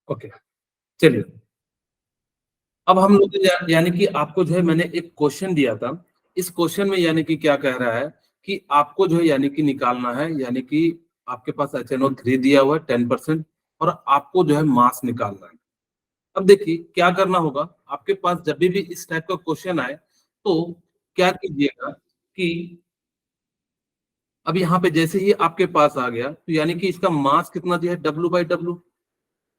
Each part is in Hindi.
ओके, चलिए। अब हम लोग यानी कि आपको जो है मैंने एक क्वेश्चन दिया था। इस क्वेश्चन में यानी कि क्या कह रहा है कि आपको जो है यानी कि निकालना है, यानी कि आपके पास HNO3 दिया हुआ है 10% और आपको जो है मास निकालना है। अब देखिए क्या करना होगा, आपके पास जब भी इस टाइप का क्वेश्चन आए तो क्या कीजिएगा कि अब यहाँ पे जैसे ही आपके पास आ गया तो यानी कि इसका मास कितना दिया है, W/W।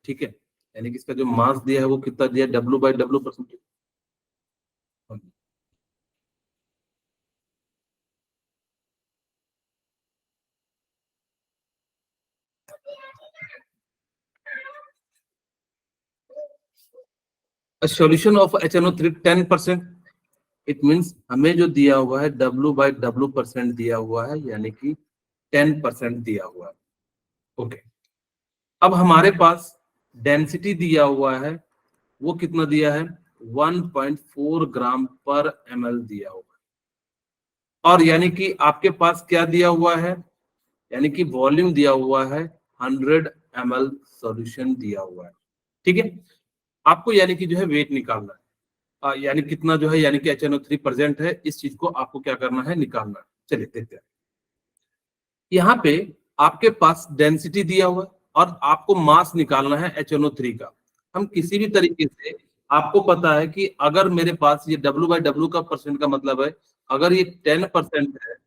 ठीक है, यानी कि इसका जो मास दिया है वो कितना दिया है, W/W percentage. Solution of HNO3 10%, it means हमें जो दिया हुआ है W/W परसेंट दिया हुआ है, यानी कि 10% दिया हुआ है। ओके, अब हमारे पास डेंसिटी दिया हुआ है, वो कितना दिया है, 1.4 ग्राम पर ml दिया हुआ है। और यानी कि आपके पास क्या दिया हुआ है, यानी कि वॉल्यूम दिया हुआ है 100 ml सॉल्यूशन दिया हुआ है। ठीक है, आपको यानी कि जो है वेट निकालना है। यानी कितना जो है, यानी कि HNO3 प्रेजेंट है, इस चीज को आपको क्या करना है, निकालना है। चलिए देखते हैं। यहाँ पे आपके पास डेंसिटी दिया हुआ है और आपको मास निकालना है HNO3 का। हम किसी भी तरीके से, आपको पता है कि अगर मेरे पास ये W/W का परसेंट का मतलब है, अगर ये 10% है।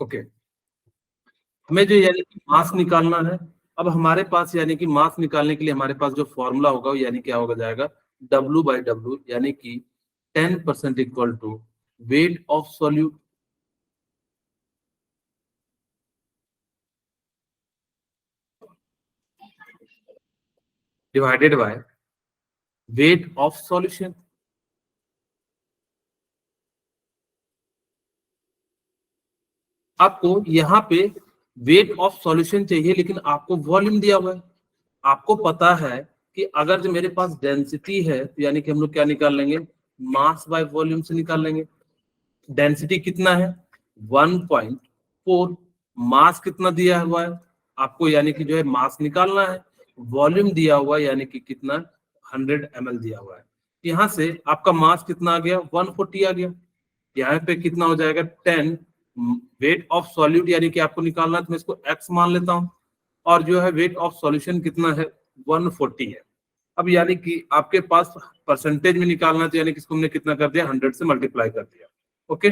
ओके, हमें जो यानी कि मास निकालना है। अब हमारे पास यानी कि मास निकालने के लिए हमारे पास जो फॉर्मूला होगा वो यानी क्या होगा जाएगा, W/W, यानी कि 10% equal to weight of solute divided by weight of solution. आपको यहाँ पे वेट ऑफ सॉल्यूशन चाहिए, लेकिन आपको वॉल्यूम दिया हुआ है। आपको पता है कि अगर जो मेरे पास डेंसिटी है तो यानी कि हम लोग क्या निकाल लेंगे, मास बाय वॉल्यूम से निकाल लेंगे। डेंसिटी कितना है, 1.4। मास कितना दिया हुआ है आपको, यानी कि जो है मास निकालना है। वॉल्यूम दिया हुआ है, यानी कि कितना, 100 ml दिया हुआ है। यहाँ से आपका मास कितना आ गया, 140 आ गया। यहाँ पे कितना हो जाएगा, 10 वेट ऑफ सॉल्यूट, यानी कि आपको निकालना है तो मैं इसको x मान लेता हूँ। और जो है वेट ऑफ सॉल्यूशन कितना है, 140 है। अब यानी कि आपके पास परसेंटेज में निकालना, तो यानी कि इसको हमने कितना कर दिया, 100 से मल्टीप्लाई कर दिया। ओके,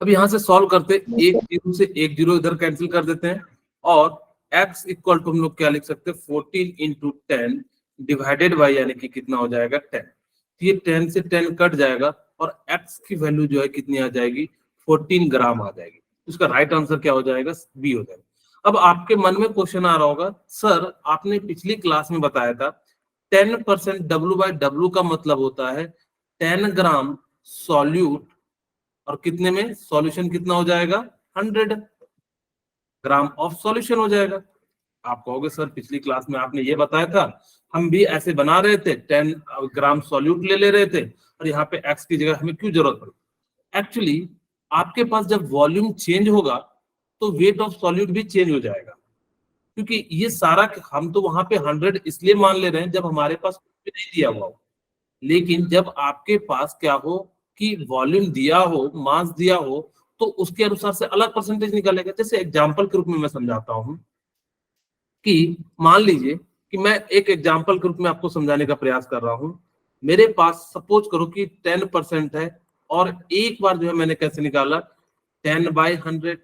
अब यहाँ से सॉल्व करते, एक जीरो से एक जीरो इधर कैंसिल कर देते हैं और x इक्वल टू हम लोग क्या लिख सकते हैं, 14 इंटू 10 डिवाइडेड बाई, यानी कि कितना हो जाएगा, 10। ये 10 से 10 कट जाएगा और x की वैल्यू जो है कितनी आ जाएगी, 14 ग्राम आ जाएगी। उसका राइट आंसर क्या हो जाएगा, बी हो जाएगा। अब आपके मन में क्वेश्चन आ रहा होगा, सर आपने पिछली क्लास में बताया था 10% W/W का मतलब होता है 10 ग्राम सॉल्यूट, और कितने में सॉल्यूशन कितना हो जाएगा, 100 ग्राम ऑफ सॉल्यूशन हो जाएगा। आप कहोगे सर पिछली क्लास में आपने ये बताया था, हम भी ऐसे बना रहे थे, 10 ग्राम सॉल्यूट ले ले रहे थे और यहाँ पे एक्स की जगह हमें क्यों जरूरत पड़ी। एक्चुअली आपके पास जब वॉल्यूम चेंज होगा तो वेट ऑफ सॉल्यूट भी चेंज हो जाएगा, क्योंकि ये सारा हम तो वहां पे 100 इसलिए मान ले रहे हैं जब हमारे पास कुछ भी नहीं दिया हुआ हो। लेकिन जब आपके पास क्या हो कि वॉल्यूम दिया हो, मास दिया हो, तो उसके अनुसार से अलग परसेंटेज निकलेगा। जैसे एग्जांपल के रूप में मैं समझाता हूं कि मान लीजिए कि मैं एक एग्जांपल के रूप में आपको समझाने का प्रयास कर रहा हूं। मेरे पास सपोज करो कि 10% है और एक बार जो है मैंने कैसे निकाला, 10/100।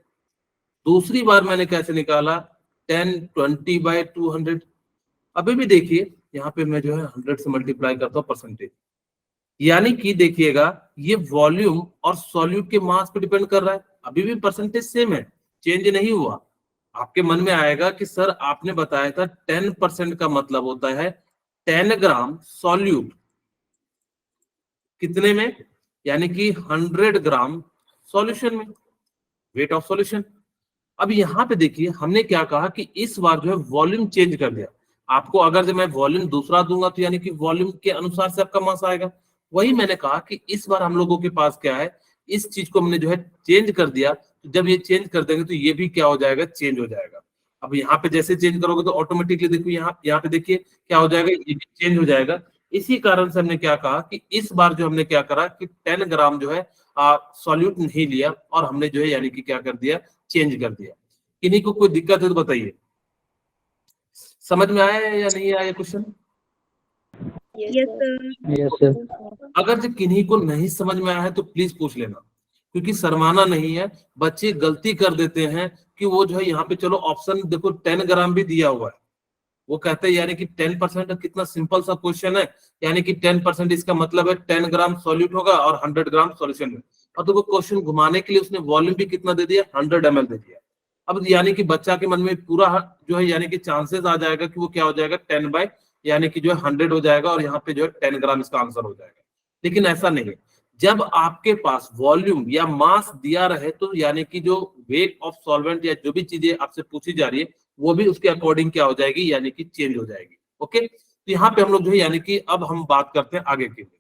दूसरी बार मैंने कैसे निकाला, 10 20/200। अभी भी देखिए यहाँ पे मैं जो है 100 से मल्टीप्लाई करता हूँ परसेंटेज, यानी कि देखिएगा ये वॉल्यूम और सॉल्यूट के मास पे डिपेंड कर रहा है, अभी भी परसेंटेज सेम है, चेंज नहीं हुआ। आपके मन में आएगा कि सर आपने बताया था 10% का मतलब होता है 10 ग्राम सॉल्यूट कितने में, यानी कि 100 ग्राम सॉल्यूशन में, वेट ऑफ सॉल्यूशन। अब यहाँ पे देखिए हमने क्या कहा कि इस बार जो है वॉल्यूम चेंज कर दिया। आपको अगर जब मैं वॉल्यूम दूसरा दूंगा तो यानी कि वॉल्यूम के अनुसार से आपका मास आएगा। वही मैंने कहा कि इस बार हम लोगों के पास क्या है, इस चीज को हमने जो है चेंज कर दिया। तो जब ये चेंज कर देंगे तो ये भी क्या हो जाएगा, चेंज हो जाएगा। अब यहाँ पे जैसे चेंज करोगे तो ऑटोमेटिकली देखो यहाँ पे देखिए क्या हो जाएगा, ये चेंज हो जाएगा। इसी कारण से हमने क्या कहा कि इस बार जो हमने क्या करा कि 10 ग्राम जो है सॉल्यूट नहीं लिया और हमने जो है यानी कि क्या कर दिया, चेंज कर दिया। किन्हीं को कोई दिक्कत है तो बताइए, समझ में आया या नहीं आया क्वेश्चन? Yes sir. अगर जो किन्हीं को नहीं समझ में आया है तो प्लीज पूछ लेना, क्योंकि शर्माना नहीं है। बच्चे गलती कर देते हैं कि वो जो है यहाँ पे चलो ऑप्शन देखो 10 ग्राम भी दिया हुआ है, वो कहते हैं यानी कि 10%, कितना सिंपल सा क्वेश्चन है। यानी कि 10% इसका मतलब है 10 ग्राम सॉल्यूट होगा और 100 ग्राम सॉल्यूशन में। और तो वो क्वेश्चन घुमाने के लिए उसने वॉल्यूम भी कितना दे दिया, 100 ml दे दिया। अब यानी कि बच्चा के मन में पूरा जो है यानी कि चांसेस आ जाएगा कि वो क्या हो जाएगा 10 बाय यानी कि जो है 100 हो जाएगा और यहाँ पे जो है 10 ग्राम इसका आंसर हो जाएगा। लेकिन ऐसा नहीं है। जब आपके पास वॉल्यूम या मास दिया रहे तो यानी कि जो वेट ऑफ सॉल्वेंट या जो भी चीजें आपसे पूछी जा रही है वो भी उसके अकॉर्डिंग क्या हो जाएगी, यानी कि चेंज हो जाएगी। ओके, तो यहाँ पे हम लोग जो है यानी कि अब हम बात करते हैं आगे के लिए।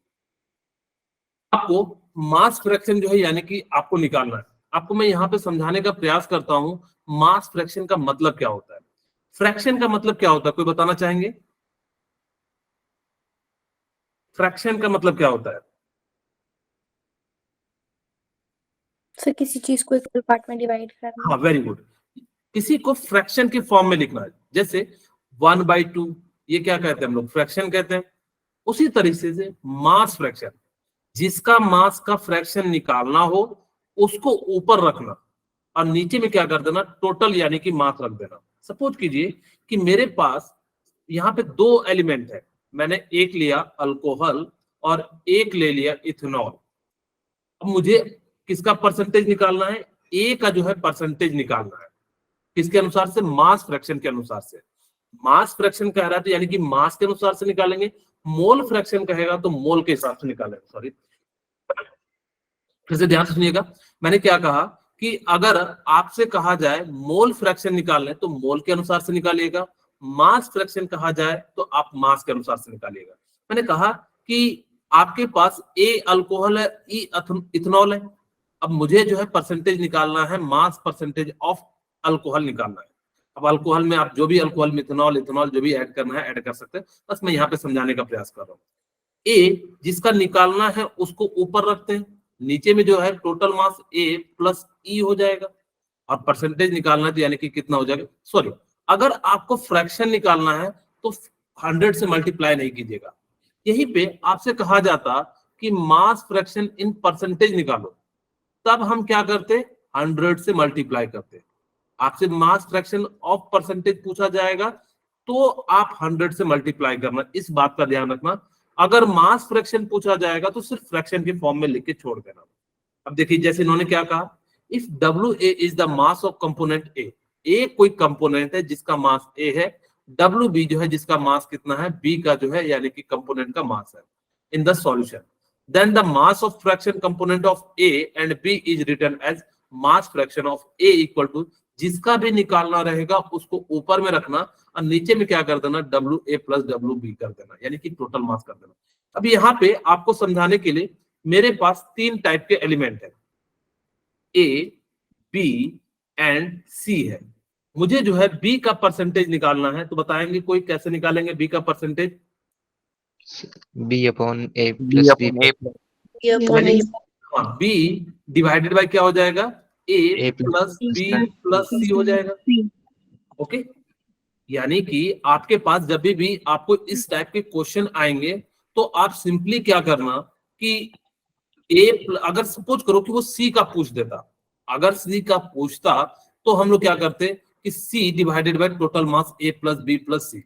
आपको मास फ्रैक्शन जो है यानी कि आपको निकालना है। आपको मैं यहाँ पे समझाने का प्रयास करता हूँ मास फ्रैक्शन का मतलब क्या होता है। फ्रैक्शन का मतलब क्या होता है, कोई बताना चाहेंगे? फ्रैक्शन का मतलब क्या होता है? सर किसी चीज को इक्वल पार्ट में डिवाइड करना। हाँ, वेरी गुड। किसी को फ्रैक्शन के फॉर्म में लिखना है, जैसे 1/2, ये क्या कहते हैं हम लोग, फ्रैक्शन कहते हैं। उसी तरीके से मास फ्रैक्शन, जिसका मास का फ्रैक्शन निकालना हो उसको ऊपर रखना और नीचे में क्या कर देना, टोटल यानी कि मास रख देना। सपोज कीजिए कि मेरे पास यहाँ पे दो एलिमेंट है, मैंने एक लिया अल्कोहल और एक ले लिया इथेनॉल। अब मुझे किसका परसेंटेज निकालना है, ए का जो है परसेंटेज निकालना है। किसके अनुसार से, मास फ्रैक्शन के अनुसार से। मास फ्रैक्शन कह रहा है तो यानी कि मास के अनुसार से निकालेंगे, मोल फ्रैक्शन कहेगा तो मोल के हिसाब से निकालेंगे। सॉरी, फिर से ध्यान से सुनिएगा। मैंने क्या कहा कि अगर आपसे कहा जाए मोल फ्रैक्शन निकालने तो मोल के अनुसार से निकालिएगा, मास फ्रैक्शन कहा जाए तो आप मास के अनुसार से निकालिएगा। मैंने कहा कि आपके पास ए अल्कोहल है, ई इथेनॉल है। अब मुझे जो है परसेंटेज निकालना है, मास परसेंटेज ऑफ अल्कोहल निकालना है। अब अल्कोहल में आप जो भी अल्कोहल, मिथेनॉल, इथेनॉल जो भी ऐड करना है ऐड कर सकते हैं। बस मैं यहाँ पे समझाने का प्रयास कर रहा हूँ। ए जिसका निकालना है उसको ऊपर रखते हैं, नीचे में जो है टोटल मास ए प्लस ई हो जाएगा और परसेंटेज निकालना है तो यानी कि कितना हो जाएगा, सॉरी, अगर आपको फ्रैक्शन निकालना है तो 100 से मल्टीप्लाई नहीं कीजिएगा। यहीं पे आपसे कहा जाता कि मास फ्रैक्शन इन परसेंटेज निकालो, तब हम क्या करते, 100 से मल्टीप्लाई करते। आपसे मास फ्रैक्शन ऑफ परसेंटेज पूछा जाएगा तो आप 100 से मल्टीप्लाई करना, इस बात का ध्यान रखना। अगर मास फ्रैक्शन पूछा जाएगा तो सिर्फ फ्रैक्शन के फॉर्म में लिख के छोड़ देना। अब देखिए जैसे इन्होंने क्या कहा, if WA is the mass of component ए कोई कंपोनेंट है जिसका मास ए है, WB जो है जिसका मास कितना है, बी का जो है यानी कि कंपोनेंट का मास है in the solution, then the mass of fraction component of A and B is written as mass fraction of A equal to, जिसका भी निकालना रहेगा उसको ऊपर में रखना और नीचे में क्या कर देना, WA प्लस WB कर देना, यानी कि टोटल मास कर देना। अब यहाँ पे आपको समझाने के लिए मेरे पास तीन टाइप के एलिमेंट है, A, B एंड C है। मुझे जो है B का परसेंटेज निकालना है, तो बताएंगे कोई कैसे निकालेंगे B का percentage? B/A plus B. B divided by क्या हो जाएगा, A A plus plus B plus C हो जाएगा। ओके, यानी कि आपके पास जब भी आपको इस टाइप के क्वेश्चन आएंगे तो आप सिंपली क्या करना कि ए, अगर सपोज करो कि वो सी का पूछ देता, अगर सी का पूछता तो हम लोग क्या करते कि C divided by total mass A plus B plus C.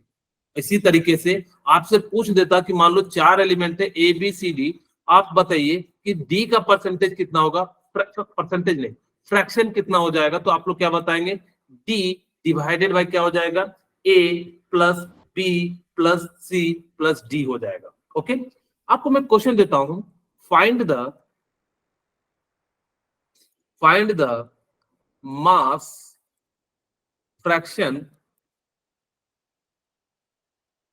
इसी तरीके से आपसे पूछ देता कि मान लो चार एलिमेंट है ए बी सी डी आप बताइए कि डी का परसेंटेज कितना होगा, परसेंटेज नहीं फ्रैक्शन कितना हो जाएगा, तो आप लोग क्या बताएंगे, डी डिवाइडेड बाय क्या हो जाएगा, A plus B plus C plus D हो जाएगा। ओके, आपको मैं क्वेश्चन देता हूं, find the mass fraction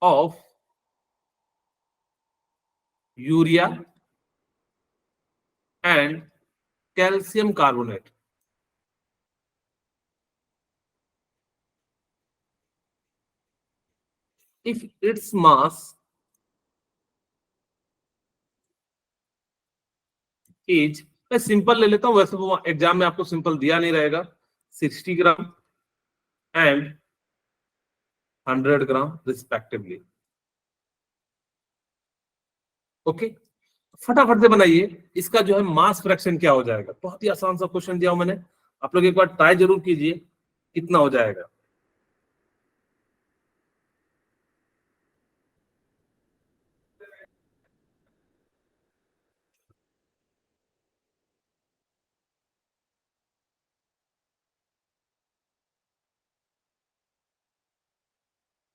of urea and calcium carbonate. if its mass is, मैं सिंपल ले लेता हूं, वैसे वो एग्जाम में आपको सिंपल दिया नहीं रहेगा, 60 gram and 100 gram respectively. Okay, फटाफट से बनाइए, इसका जो है मास फ्रैक्शन क्या हो जाएगा। बहुत ही आसान सा क्वेश्चन दिया हूं मैंने, आप लोग एक बार ट्राई जरूर कीजिए, कितना हो जाएगा।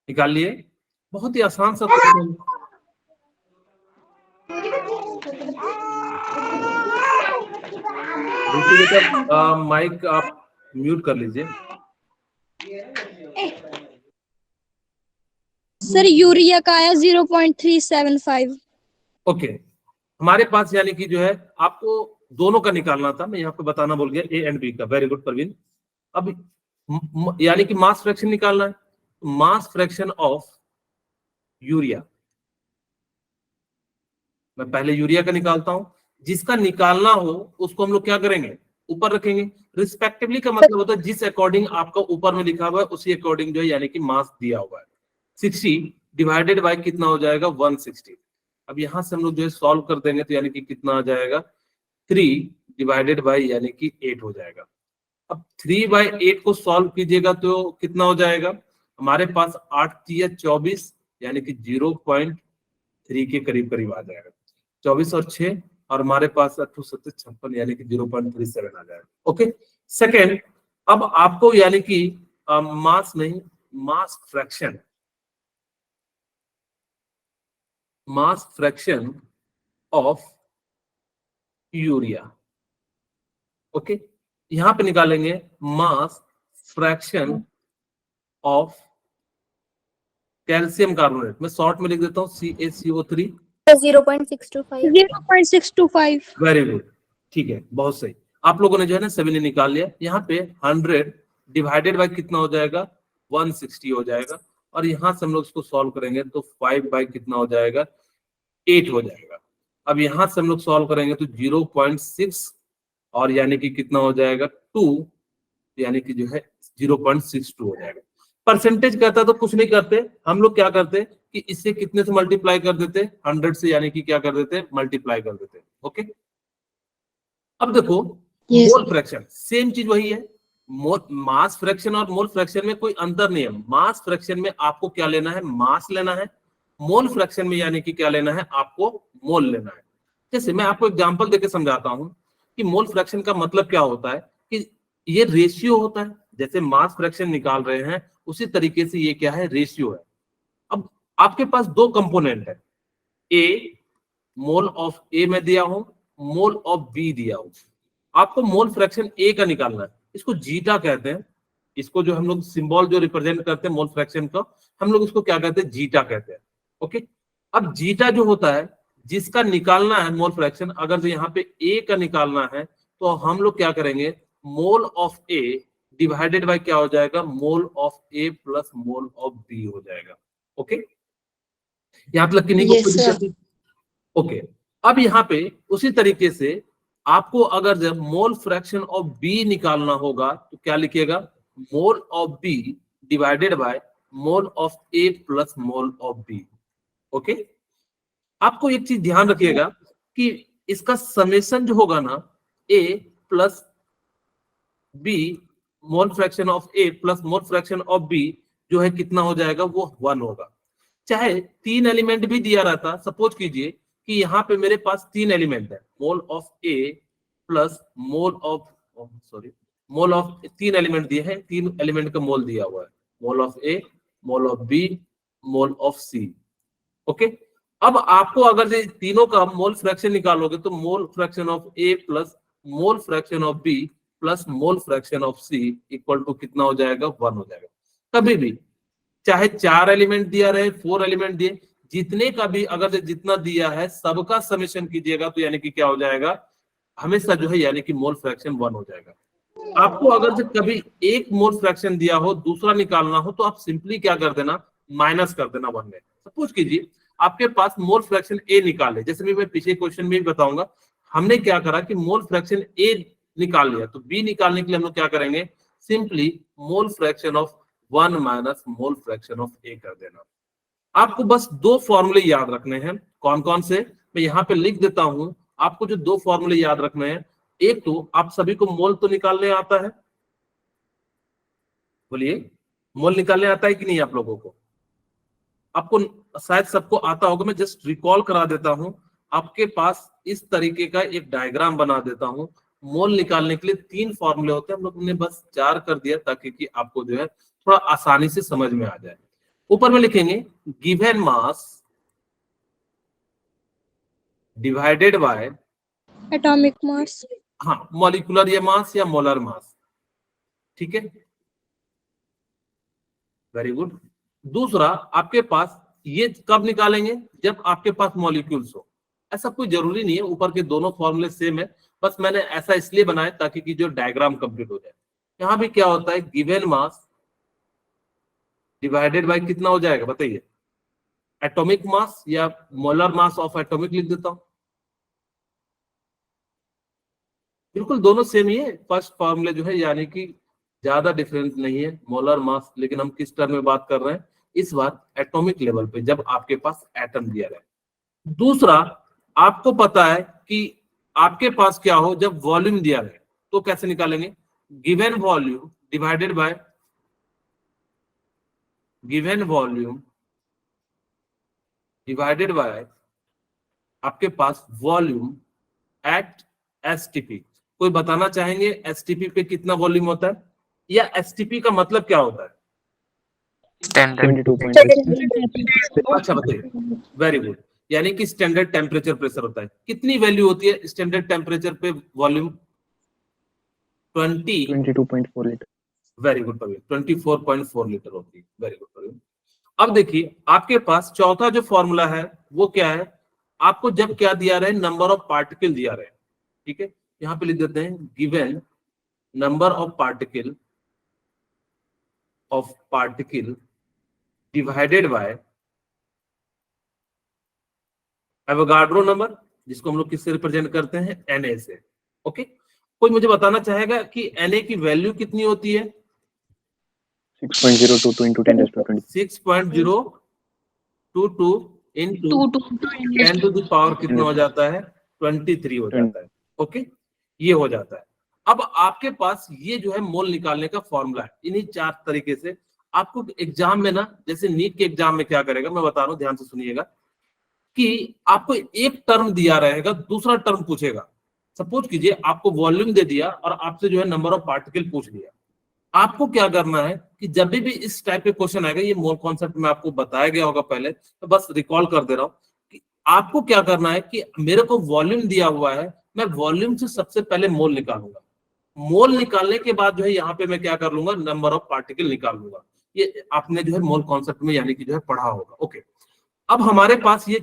निकाल लिए, बहुत ही आसान सा क्वेश्चन। माइक आप म्यूट कर लीजिए। सर यूरिया का आया 0.375। ओके, हमारे पास यानी कि जो है आपको दोनों का निकालना था, मैं यहाँ पे बताना भूल गया, ए एंड बी का। Very good Praveen. अब यानी कि मास फ्रैक्शन निकालना है, मास फ्रैक्शन ऑफ यूरिया, मैं पहले यूरिया का निकालता हूं, जिसका निकालना हो उसको हम लोग क्या करेंगे, ऊपर रखेंगे। रिस्पेक्टिवली का मतलब होता है जिस अकॉर्डिंग आपका ऊपर में लिखा हुआ है उसी अकॉर्डिंग जो है यानी कि मास दिया हुआ है। 60 डिवाइडेड बाय कितना हो जाएगा, 160। अब यहां से हम लोग जो है सॉल्व कर देंगे तो यानी कि कितना आ जाएगा, 3 डिवाइडेड बाय यानी कि 8 हो जाएगा। अब 3/8 को सॉल्व कीजिएगा तो कितना हो जाएगा, हमारे पास 8 3 24 यानी कि 0.3 के करीब करीब आ जाएगा। 24 और 6 और हमारे पास 8 7 56 यानी कि 0.37 आ जाएगा। ओके, सेकेंड, अब आपको यानी कि मास नहीं, मास फ्रैक्शन ऑफ यूरिया। ओके, यहां पे निकालेंगे मास फ्रैक्शन ऑफ कैल्शियम कार्बोनेट, मैं शॉर्ट में लिख देता हूं CaCO3। 0.625। 0.625। वेरी गुड, ठीक है, बहुत सही। आप लोगों ने जो है ना सभी ने निकाल लिया। यहाँ पे 100 डिवाइडेड बाय कितना हो जाएगा, 160 हो जाएगा। और यहां से हम लोग इसको सॉल्व करेंगे तो 5 बाय कितना हो जाएगा, 8 हो जाएगा। अब यहां से हम लोग सॉल्व करेंगे तो 0.6 और यानी कि कितना हो जाएगा 2, यानी कि जो है 0.62 हो जाएगा। परसेंटेज कहता तो कुछ नहीं करते, हम लोग क्या करते कि इससे कितने से मल्टीप्लाई कर देते, 100 से, यानी कि क्या कर देते, मल्टीप्लाई कर देते। ओके, अब देखो मोल फ्रैक्शन सेम चीज वही है, मास फ्रैक्शन और मोल फ्रैक्शन में कोई अंतर नहीं है। मास फ्रैक्शन में आपको क्या लेना है, मास लेना है। मोल फ्रैक्शन में यानी कि क्या लेना है, आपको मोल लेना है। जैसे मैं आपको एग्जांपल देके समझाता हूं कि मोल फ्रैक्शन का मतलब क्या होता है, कि ये रेशियो होता है। जैसे मास फ्रैक्शन निकाल रहे हैं उसी तरीके से ये क्या है, रेशियो है। अब आपके पास दो कंपोनेंट है, ए मोल ऑफ ए में दिया हूं, मोल ऑफ बी दिया हूं। आपको मोल फ्रैक्शन ए का निकालना है, इसको जीटा कहते हैं। इसको जो हम लोग सिंबल जो रिप्रेजेंट करते हैं मोल फ्रैक्शन का, हम लोग इसको क्या कहते हैं, जीटा कहते हैं। ओके, अब जीटा जो होता है जिसका निकालना है मोल फ्रैक्शन, अगर जो यहाँ पे ए का निकालना है तो हम लोग क्या करेंगे, mole of A divided by क्या हो जाएगा, mole of A plus mole of B हो जाएगा। ओके, यहाँ तक कि नहीं को कोई दिक्कत नहीं। ओके, अब यहाँ पे उसी तरीके से आपको अगर जब मोल फ्रैक्शन ऑफ बी निकालना होगा तो क्या लिखिएगा, mole of B divided by mole of A plus mole of B. Okay, आपको एक चीज ध्यान रखिएगा कि इसका समेशन जो होगा ना, A plus B, mole fraction of A plus mole fraction of B जो है कितना हो जाएगा, वो 1 होगा। चाहे 3 एलिमेंट भी दिया रहता, सपोज कीजिए कि यहाँ पे मेरे पास 3 एलिमेंट है, mole of A plus mole of mole of 3 element दिए हैं, 3 एलिमेंट का मोल दिया हुआ है, mole of A, mole of B, mole of C. Okay, अब आपको अगर ये तीनों का मोल फ्रैक्शन निकालोगे तो mole fraction of A plus mole fraction of B plus mole fraction of C equal to कितना हो जाएगा, 1 हो जाएगा। कभी भी चाहे 4 एलिमेंट दिया रहे, 4 एलिमेंट दिए, जितने का भी अगर जितना दिया है सबका समेशन कीजिएगा तो यानी कि क्या हो जाएगा, हमेशा जो है यानी कि मोल फ्रैक्शन 1 हो जाएगा। आपको अगर जो कभी एक मोल फ्रैक्शन दिया हो, दूसरा निकालना हो, तो आप सिंपली क्या कर देना, माइनस कर देना 1 में। सपोज कीजिए आपके पास मोल फ्रैक्शन ए निकाले, जैसे भी मैं पीछे क्वेश्चन में भी बताऊंगा, हमने क्या करा कि मोल फ्रैक्शन ए निकाल लिया, तो बी निकालने के लिए हम लोग क्या करेंगे, simply mole fraction of 1 minus mole fraction of A कर देना। आपको बस 2 फॉर्मूले याद रखने हैं। कौन कौन से, मैं यहाँ पे लिख देता हूं। आपको जो 2 फॉर्मूले याद रखने हैं, एक तो आप सभी को मोल तो निकालने आता है, बोलिए मोल निकालने आता है कि नहीं आप लोगों को? आपको शायद सबको आता होगा, मैं जस्ट रिकॉल करा देता हूं। आपके पास इस तरीके का एक डायग्राम बना देता हूं। मोल निकालने के लिए 3 फॉर्मूले होते हैं, हम लोग ने बस 4 कर दिया ताकि कि आपको जो है थोड़ा आसानी से समझ में आ जाए। ऊपर में लिखेंगे given mass divided by atomic mass. हाँ, मॉलिक्यूलर या मास या मोलर मास, ठीक है, वेरी गुड। दूसरा आपके पास ये कब निकालेंगे, जब आपके पास मॉलिक्यूल्स हो। ऐसा कोई जरूरी नहीं है, ऊपर के दोनों फॉर्मूले सेम है, बस मैंने ऐसा इसलिए बनाया ताकि कि जो डायग्राम कंप्लीट हो जाए। यहां भी क्या होता है, गिवन मास डिवाइडेड बाय कितना हो जाएगा बताइए, एटॉमिक मास या मोलर मास ऑफ एटॉमिक लिख देता हूं। बिल्कुल दोनों सेम ही है, फर्स्ट फॉर्मूले जो है यानी कि ज्यादा डिफरेंस नहीं है, मोलर मास। लेकिन हम किस टर्म में बात कर रहे हैं इस बार, एटॉमिक लेवल पे, जब आपके पास एटम दिया रहे। दूसरा आपको पता है कि आपके पास क्या हो, जब वॉल्यूम दिया रहे तो कैसे निकालेंगे, given volume divided by given volume divided by आपके पास वॉल्यूम एट एसटीपी। कोई बताना चाहेंगे एसटीपी पे कितना वॉल्यूम होता है, या एसटीपी का मतलब क्या होता है? Standard. 72.6. अच्छा बताइए, वेरी गुड, यानी कि स्टैंडर्ड टेम्परेचर प्रेशर होता है। कितनी वैल्यू होती है स्टैंडर्ड टेम्परेचर पे volume? 22.4 litre. Very good Praveen, 24.4 litre होती है, वेरी गुड प्रवीण। अब देखिए आपके पास चौथा जो फॉर्मूला है वो क्या है, आपको जब क्या दिया रहे, नंबर ऑफ पार्टिकल दिया रहे, ठीक है, यहां पे लिख देते हैं given number of particle divided by Avogadro number, जिसको हम लोग किससे रिप्रेजेंट करते हैं, Na से। ओके, कोई मुझे बताना चाहेगा कि Na की वैल्यू कितनी होती है? 6.022 into 10 raised to 20. 6.022 into 10 to the power कितना हो जाता है, 23 हो जाता है। ओके, ये हो जाता है। अब आपके पास ये जो है मोल निकालने का फॉर्मूला है, इन्हीं 4 तरीके से। आपको एग्जाम में ना, जैसे नीट के एग्जाम में क्या करेगा मैं बता रहा हूं, ध्यान से सुनिएगा, कि आपको एक टर्म दिया रहेगा, दूसरा टर्म पूछेगा। सपोज कीजिए आपको वॉल्यूम दे दिया और आपसे जो है नंबर ऑफ पार्टिकल पूछ लिया। आपको क्या करना है कि जब भी इस टाइप के क्वेश्चन आएगा, ये मोल कॉन्सेप्ट में आपको बताया गया होगा पहले, तो बस रिकॉल कर दे रहा हूं कि आपको क्या करना है कि मेरे को वॉल्यूम दिया हुआ है, मैं वॉल्यूम से सबसे पहले मोल निकालूंगा। मोल निकालने के बाद जो है यहाँ पे मैं क्या कर लूंगा, नंबर ऑफ पार्टिकल निकाल लूंगा। ये आपने जो है मोल कॉन्सेप्ट में यानी कि जो है पढ़ा होगा। ओके, अब हमारे पास ये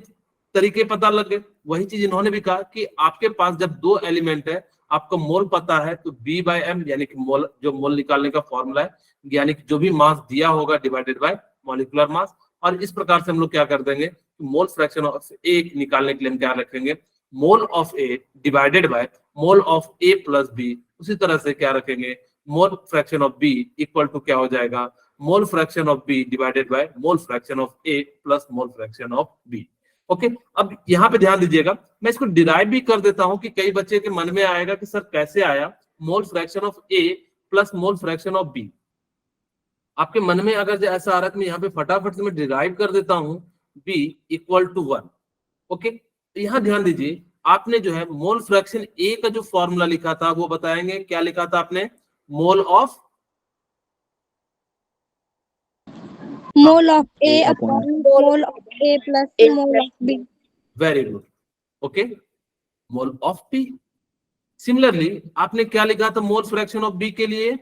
तरीके पता लग गए। वही चीज इन्होंने भी कहा कि आपके पास जब 2 एलिमेंट है, आपको मोल पता है, तो B/m यानी कि मोल, जो मोल निकालने का फॉर्मूला है, यानी कि जो भी मास दिया होगा डिवाइडेड बाय मॉलिक्यूलर मास। और इस प्रकार से हम लोग क्या कर देंगे, मोल फ्रैक्शन ऑफ ए निकालने के लिए हम क्या रखेंगे, mole of A divided by mole of A plus B. उसी तरह से क्या रखेंगे, mole fraction of B equal to क्या हो जाएगा, mole fraction of B divided by mole fraction of A plus mole fraction of B. Okay, अब यहाँ पे ध्यान दीजिएगा, मैं इसको डिराइव भी कर देता हूं कि कई बच्चे के मन में आएगा कि सर कैसे आया mole fraction of A plus mole fraction of B. आपके मन में अगर ऐसा आ रहा है, मैं यहाँ पे फटाफट से मैं डिराइव कर देता हूं, b इक्वल टू 1। ओके, यहाँ ध्यान दीजिए, आपने जो है मोल फ्रैक्शन ए का जो फॉर्मूला लिखा था वो बताएंगे, क्या लिखा था आपने? Mole of mole of A A upon upon mole of A plus mole of B. Very good, okay, mole of B. Similarly आपने क्या लिखा था मोल फ्रैक्शन ऑफ बी के लिए?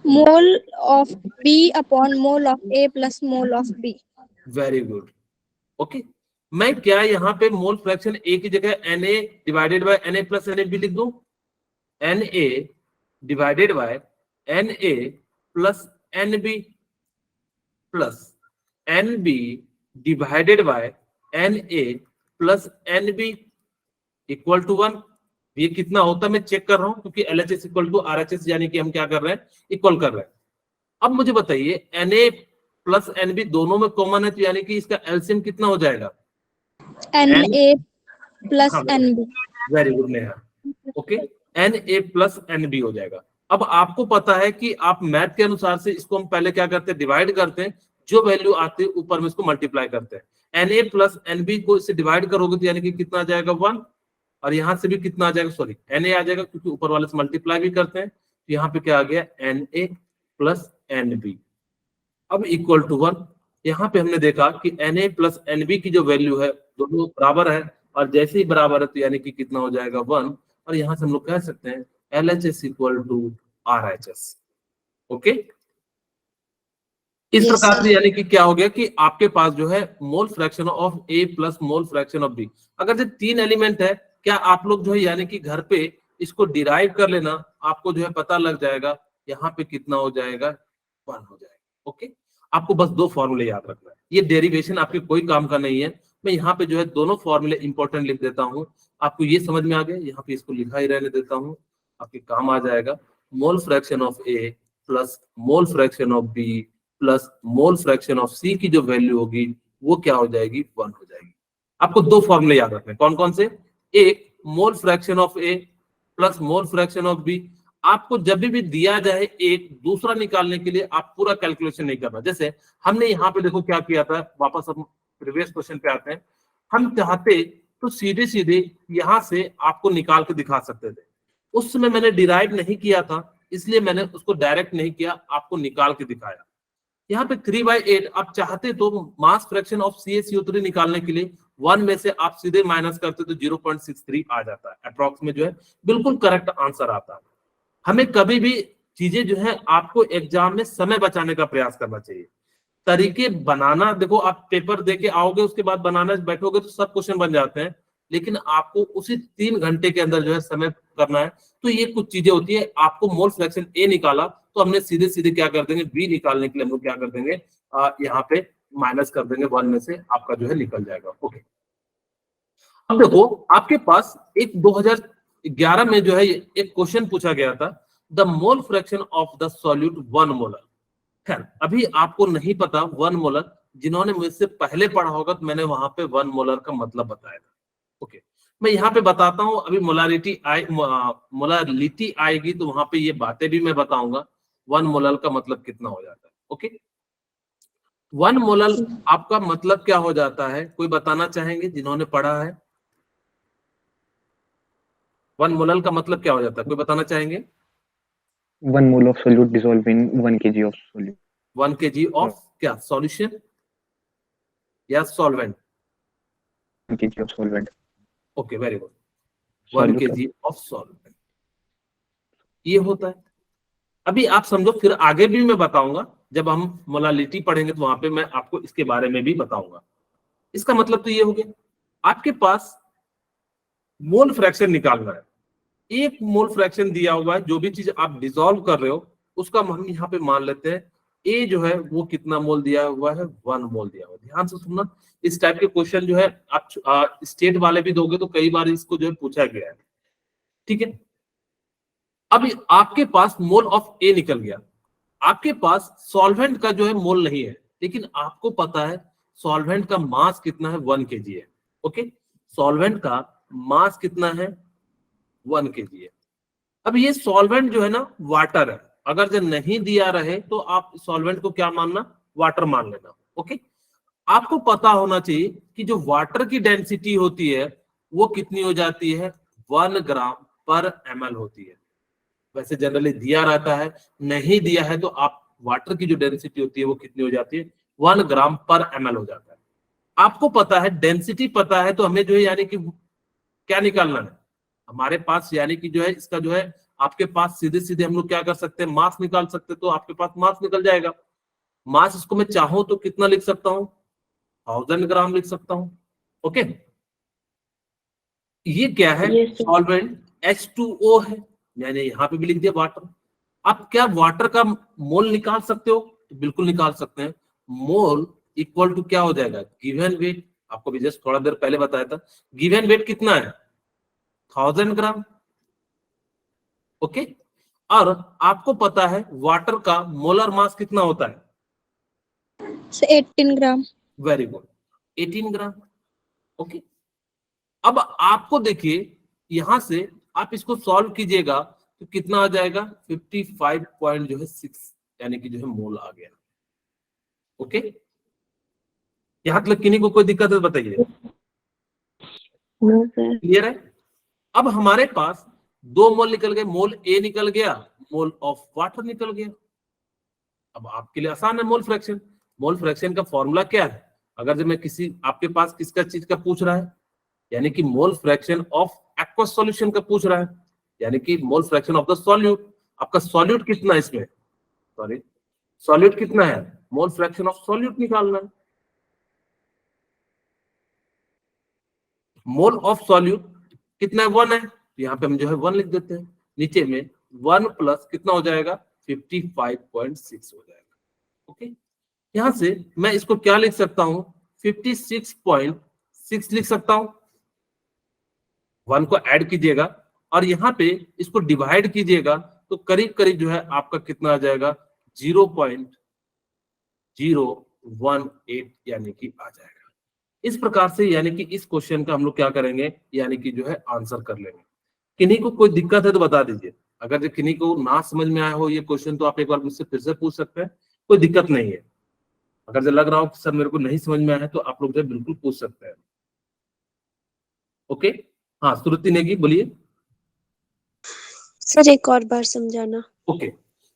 Mole of B upon mole of A plus mole of B. Very good, okay. मैं क्या यहाँ पे मोल फ्रैक्शन ए की जगह Na divided by Na plus Na लिख दूं? Na divided by Na plus Nb plus Nb divided by Na plus Nb equal to 1। ये कितना होता है मैं चेक कर रहा हूं, क्योंकि LHS इक्वल टू RHS, यानी कि हम क्या कर रहे हैं, इक्वल कर रहे हैं। अब मुझे बताइए Na प्लस Nb दोनों में कॉमन है, तो यानी कि इसका एलसीएम कितना हो जाएगा? Na plus Nb। Very good Neha, okay, Na plus Nb हो जाएगा। अब आपको पता है कि आप मैथ के अनुसार से इसको हम पहले क्या करते हैं, डिवाइड करते हैं, जो वैल्यू आती है ऊपर में इसको मल्टीप्लाई करते हैं। Na प्लस Nb को इससे डिवाइड करोगे तो यानी कि कितना आ जाएगा 1, और यहाँ से भी कितना आ जाएगा, सॉरी Na आ जाएगा, क्योंकि ऊपर वाले से मल्टीप्लाई भी करते हैं, तो यहाँ पे क्या आ गया Na प्लस Nb। अब इक्वल टू 1। यहाँ पे हमने देखा कि Na प्लस Nb की जो वैल्यू है दोनों बराबर है, और जैसे ही बराबर है तो यानी कि कितना हो जाएगा 1, और यहाँ से हम लोग कह सकते हैं LHS equal to RHS, okay. इस Yes, प्रकार sir. से यानी कि क्या हो गया कि आपके पास जो है मोल fraction of A plus mole fraction of B, अगर जो 3 एलिमेंट है, क्या आप लोग जो है यानी कि घर पे इसको डिराइव कर लेना, आपको जो है पता लग जाएगा यहाँ पे कितना हो जाएगा, 1 हो जाएगा, ओके। आपको बस 2 फॉर्मूले याद रखना है, ये डेरिवेशन आपके कोई काम का नहीं है। मैं यहाँ पे जो है दोनों फॉर्मूले इंपॉर्टेंट लिख देता हूँ, आपको ये समझ में आ गया, यहाँ पे इसको लिखा ही रहने देता हूँ, आपके काम आ जाएगा। Mole fraction of A plus mole fraction of B plus mole fraction of C की जो वैल्यू होगी वो क्या हो जाएगी, 1 हो जाएगी। आपको 2 फॉर्मूले याद रखने, कौन कौन से? एक मोल fraction of A plus mole fraction of B। आपको जब भी दिया जाए एक दूसरा निकालने के लिए आप पूरा कैलकुलेशन नहीं करना। जैसे हमने यहाँ पे देखो क्या किया था, वापस हम प्रीवियस क्वेश्चन पे आते हैं, हम चाहते तो सीधे सीधे यहाँ से आपको निकाल के दिखा सकते थे, उस समय मैंने डिराइव नहीं किया था, इसलिए मैंने उसको डायरेक्ट नहीं किया, आपको निकाल के दिखाया। यहाँ पे 3/8 आप चाहते तो मास फ्रैक्शन ऑफ CaCO3 निकालने के लिए 1 में से आप सीधे माइनस करते तो 0.63 आ जाता है, अप्रॉक्स में जो है बिल्कुल करेक्ट आंसर आता है। हमें कभी भी चीजें जो है आपको एग्जाम में समय बचाने का प्रयास करना चाहिए। तरीके बनाना, देखो आप पेपर देके आओगे उसके बाद बनाना बैठोगे तो सब क्वेश्चन बन जाते हैं, लेकिन आपको उसी 3 घंटे के अंदर जो है समय करना है। तो ये कुछ चीजें होती है, आपको मोल फ्रैक्शन A निकाला तो हमने सीधे सीधे क्या कर देंगे, B निकालने के लिए हम लोग क्या कर देंगे, यहाँ पे माइनस कर देंगे 1 में से, आपका जो है निकल जाएगा, ओके। अब देखो आपके पास एक 2011 में जो है एक क्वेश्चन पूछा गया था, the mole fraction of the solute 1 molar. खैर अभी आपको नहीं पता 1 मोलर, जिन्होंने मुझसे पहले पढ़ा होगा तो मैंने वहां पे 1 मोलर का मतलब बताया था, ओके। मैं यहाँ पे बताता हूँ, अभी मोलारिटी आएगी तो वहां पे ये बातें भी मैं बताऊंगा 1 मोलर का मतलब कितना हो जाता है, ओके। 1 मोलर आपका मतलब क्या हो जाता है, कोई बताना चाहेंगे जिन्होंने पढ़ा है? 1 मोलर का मतलब क्या हो जाता है, कोई बताना चाहेंगे? 1 mole of solute dissolved in 1 kg of solute. 1 kg of क्या, सॉल्यूशन या solvent? 1 kg of solvent. Okay very good, 1 Solute. kg of solvent ये होता है। अभी आप समझो, फिर आगे भी मैं बताऊंगा, जब हम मोलालिटी पढ़ेंगे तो वहां पे मैं आपको इसके बारे में भी बताऊंगा। इसका मतलब तो ये हो गया, आपके पास मोल फ्रैक्शन निकालना है, एक मोल फ्रैक्शन दिया हुआ है, जो भी चीज आप डिसॉल्व कर रहे हो उसका हम यहाँ पे मान लेते हैं ए जो है वो कितना मोल दिया हुआ है, 1 मोल दिया हुआ है। ध्यान से सुनना, इस टाइप के क्वेश्चन जो है आप स्टेट वाले भी दोगे तो कई बार इसको जो है पूछा गया है, ठीक है। अब आपके पास मोल ऑफ ए निकल गया, आपके पास सॉल्वेंट का जो है मोल नहीं है, लेकिन आपको पता है सॉल्वेंट का मास कितना है, 1 kg है, ओके। सॉल्वेंट का मास कितना है, 1 kg है। अब ये सॉल्वेंट जो है ना वाटर है, अगर जो नहीं दिया रहे तो आप सॉल्वेंट को क्या मानना, वाटर मान लेना, ओके। आपको पता होना चाहिए कि जो वाटर की डेंसिटी होती है वो कितनी हो जाती है, 1 ग्राम पर ml होती है। वैसे जनरली दिया रहता है, नहीं दिया है तो आप वाटर की जो डेंसिटी होती है वो कितनी हो जाती है, 1 ग्राम पर ml हो जाता है। आपको पता है डेंसिटी पता है, तो हमें जो है यानी कि क्या निकालना है हमारे पास, यानी कि जो है इसका जो है आपके पास सीधे सीधे हम लोग क्या कर सकते हैं, मास निकाल सकते हैं। तो आपके पास मास निकल जाएगा। मास इसको मैं चाहूं तो कितना लिख सकता हूं, 1000 ग्राम लिख सकता हूं। ओके, ये क्या है, सॉल्वेंट H2O है, मैंने यहाँ पे भी लिख दिया वाटर। आप क्या वाटर का मोल निकाल सकते हो, तो बिल्कुल निकाल सकते हैं। मोल इक्वल टू क्या हो जाएगा, गिवन वेट। आपको भी जस्ट थोड़ा देर पहले बताया था, गिवन वेट कितना है, 1000 ग्राम। ओके, और आपको पता है वाटर का मोलर मास कितना होता है, 18 ग्राम। वेरी गुड, 18 ग्राम। ओके, अब आपको देखिए यहां से आप इसको सॉल्व कीजिएगा तो कितना आ जाएगा, 55.6 यानी कि जो है मोल आ गया। ओके, यहां तक किन्हीं को कोई दिक्कत है तो बताइए, नो सर। क्लियर है। अब हमारे पास 2 मोल निकल गए, मोल ए निकल गया, मोल ऑफ वाटर निकल गया। अब आपके लिए आसान है मोल फ्रैक्शन। मोल फ्रैक्शन का फॉर्मूला क्या है, अगर जब मैं किसी आपके पास किसका चीज का पूछ रहा है, यानी कि मोल फ्रैक्शन ऑफ एक्वस सॉल्यूशन का पूछ रहा है, यानी कि मोल फ्रैक्शन ऑफ द सॉल्यूट। आपका सॉल्यूट कितना है इसमें, सॉरी सॉल्यूट कितना है, मोल फ्रैक्शन ऑफ सॉल्यूट निकालना है। मोल ऑफ सॉल्यूट कितना है, 1 है, तो यहाँ पे हम जो है 1 लिख देते हैं। नीचे में 1 प्लस कितना हो जाएगा, 55.6 हो जाएगा। ओके, यहां से मैं इसको क्या लिख सकता हूं, 56.6 लिख सकता हूं। 1 को ऐड कीजिएगा और यहाँ पे इसको डिवाइड कीजिएगा तो करीब करीब जो है आपका कितना आ जाएगा, 0.018 यानी कि आ जाएगा। इस प्रकार से यानी कि इस क्वेश्चन का हम लोग क्या करेंगे, यानी कि जो है आंसर कर लेंगे। किन्हीं को कोई दिक्कत है तो बता दीजिए, अगर जो किन्हीं को ना समझ में आया हो ये क्वेश्चन तो आप एक बार मुझसे फिर से पूछ सकते हैं, कोई दिक्कत नहीं है। अगर जो लग रहा हो कि सर मेरे को नहीं समझ में आया तो आप लोग जो है बिल्कुल पूछ सकते हैं। ओके, हाँ श्रुति नेगी बोलिए। सर एक और बार समझाना। ओके,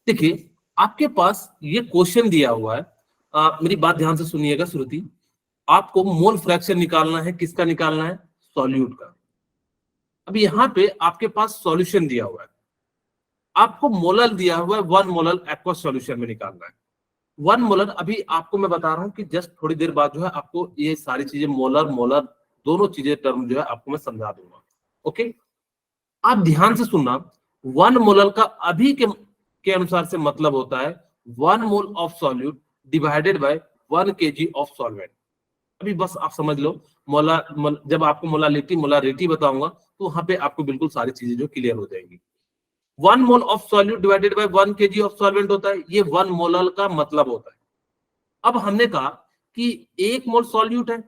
देखिए आपके पास ये क्वेश्चन दिया हुआ है, मेरी बात ध्यान से सुनिएगा श्रुति। आपको मोल फ्रैक्शन निकालना है, किसका निकालना है, सॉल्यूट का। अब यहाँ पे आपके पास सॉल्यूशन दिया हुआ है, आपको मोलर दिया हुआ है, 1 मोलर एक्वस सॉल्यूशन में निकालना है। 1 मोलर, अभी आपको मैं बता रहा हूँ कि जस्ट थोड़ी देर बाद जो है आपको ये सारी चीजें मोलर मोलर दोनों चीजें टर्म जो है आपको मैं समझा दूंगा। ओके, आप ध्यान से सुनना, 1 मोलर का अभी के अनुसार से मतलब होता है 1 मोल of solute divided bye 1 kg of solvent. अभी बस आप समझ लो, जब आपको मोलारिटी बताऊंगा तो वहां पे आपको बिल्कुल सारी चीजें जो क्लियर हो जाएंगी। 1 मोल of solute divided bye 1 kg of solvent होता है, ये 1 मोलर का मतलब होता है। अब हमने कहा कि 1 मोल सॉल्यूट है,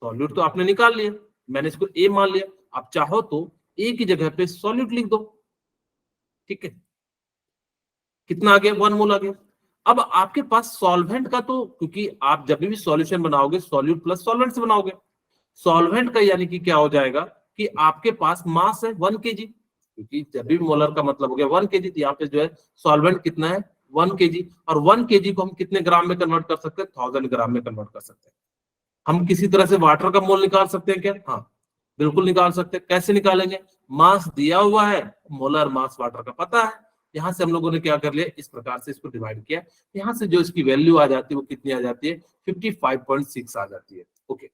सॉल्यूट तो आपने निकाल लिया, मैंने इसको ए मान लिया। आप चाहो तो ए की जगह पे सॉल्यूट लिख दो, ठीक है, कितना आ गया, 1 मोल आ गया। अब आपके पास सॉल्वेंट का तो, क्योंकि आप जब भी सॉल्यूशन बनाओगे सॉल्यूट प्लस सॉल्वेंट से बनाओगे, सॉल्वेंट का यानी कि क्या हो जाएगा कि आपके पास मास है 1 kg, क्योंकि जब भी मोलर का मतलब हो गया 1 kg, तो यहाँ पे जो है सॉल्वेंट कितना है, 1 kg, और 1 kg को हम कितने ग्राम में कन्वर्ट कर सकते हैं, 1000 ग्राम में कन्वर्ट कर सकते हैं। हम किसी तरह से वाटर का मोल निकाल सकते हैं क्या, हाँ बिल्कुल निकाल सकते हैं। कैसे निकालेंगे, मास दिया हुआ है, मोलर मास वाटर का पता है, यहां से हम लोगों ने क्या कर लिया, इस प्रकार से इसको डिवाइड किया, यहां से जो इसकी वैल्यू आ जाती है वो कितनी आ जाती है, 55.6 आ जाती है। ओके,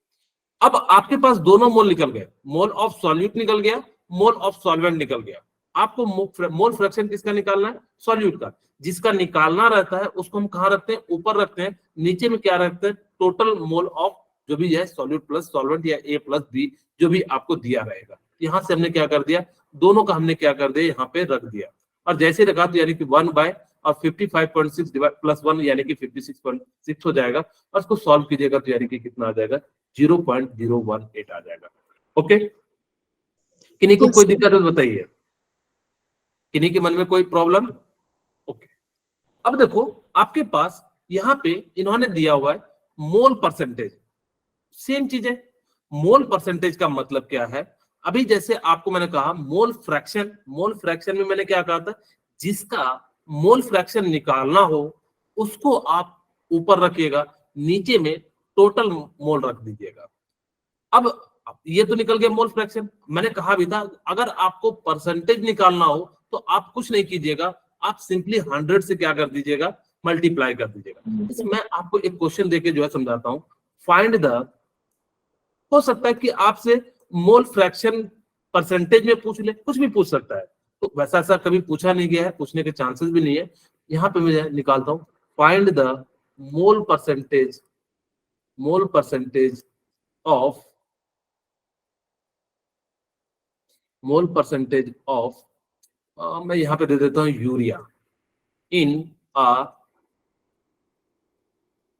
अब आपके पास दोनों मोल निकल गए, मोल ऑफ सॉल्यूट निकल गया, मोल ऑफ सॉल्वेंट निकल गया। आपको मोल फ्रैक्शन किसका निकालना है, सॉल्यूट का। जिसका निकालना रहता है उसको हम कहाँ रखते हैं, ऊपर रखते हैं, नीचे में क्या रखते हैं, टोटल मोल ऑफ जो भी है सॉल्यूट प्लस सॉल्वेंट या ए प्लस बी जो भी आपको दिया रहेगा। यहां से हमने क्या कर दिया, दोनों का हमने क्या कर दिया, यहाँ पे रख दिया, और जैसे रखा तो यानी कि 1 बाय और 55.6 प्लस 1 यानी कि 56.6 हो जाएगा, और इसको सॉल्व कीजिएगा तो यानी कि कितना आ जाएगा, 0.018 आ जाएगा। ओके, किन्हीं को कोई दिक्कत है बताइए, किन्हीं के मन में कोई प्रॉब्लम। ओके, अब देखो आपके पास यहाँ पे इन्होंने दिया हुआ है मोल परसेंटेज, सेम चीज है। मोल परसेंटेज का मतलब क्या है, अभी जैसे आपको मैंने कहा मोल फ्रैक्शन में मैंने क्या कहा था, जिसका मोल फ्रैक्शन निकालना हो उसको आप ऊपर रखिएगा, नीचे में टोटल मोल रख दीजिएगा। अब ये तो निकल गया मोल फ्रैक्शन। मैंने कहा भी था अगर आपको परसेंटेज निकालना हो तो आप कुछ नहीं कीजिएगा, आप सिंपली 100 से क्या कर दीजिएगा, मल्टीप्लाई कर दीजिएगा। जैसे मैं आपको एक क्वेश्चन देके जो है समझाता हूं, फाइंड द, हो सकता है कि आपसे मोल फ्रैक्शन परसेंटेज में पूछ ले, कुछ भी पूछ सकता है, तो वैसा ऐसा कभी पूछा नहीं गया है, पूछने के चांसेस भी नहीं है। यहाँ पे मैं निकालता हूँ, find the mole percentage of मैं यहाँ पे दे देता हूँ urea in a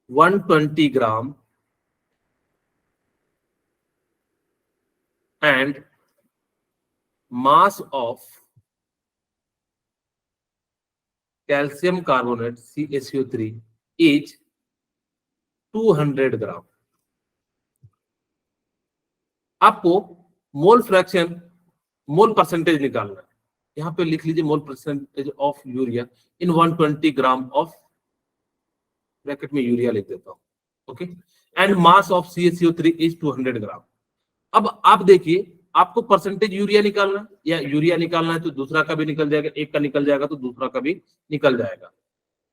120 gram and mass of calcium carbonate CaCO3 is 200 gram. आपको मोल परसेंटेज निकालना है। यहाँ पे लिख लीजिए mole percentage of urea in 120 gram of, bracket में यूरिया लिख देता हूँ, okay, and mass of CaCO3 is 200 gram. अब आप देखिए आपको परसेंटेज यूरिया निकालना है, या यूरिया निकालना है तो दूसरा का भी निकल जाएगा, एक का निकल जाएगा तो दूसरा का भी निकल जाएगा।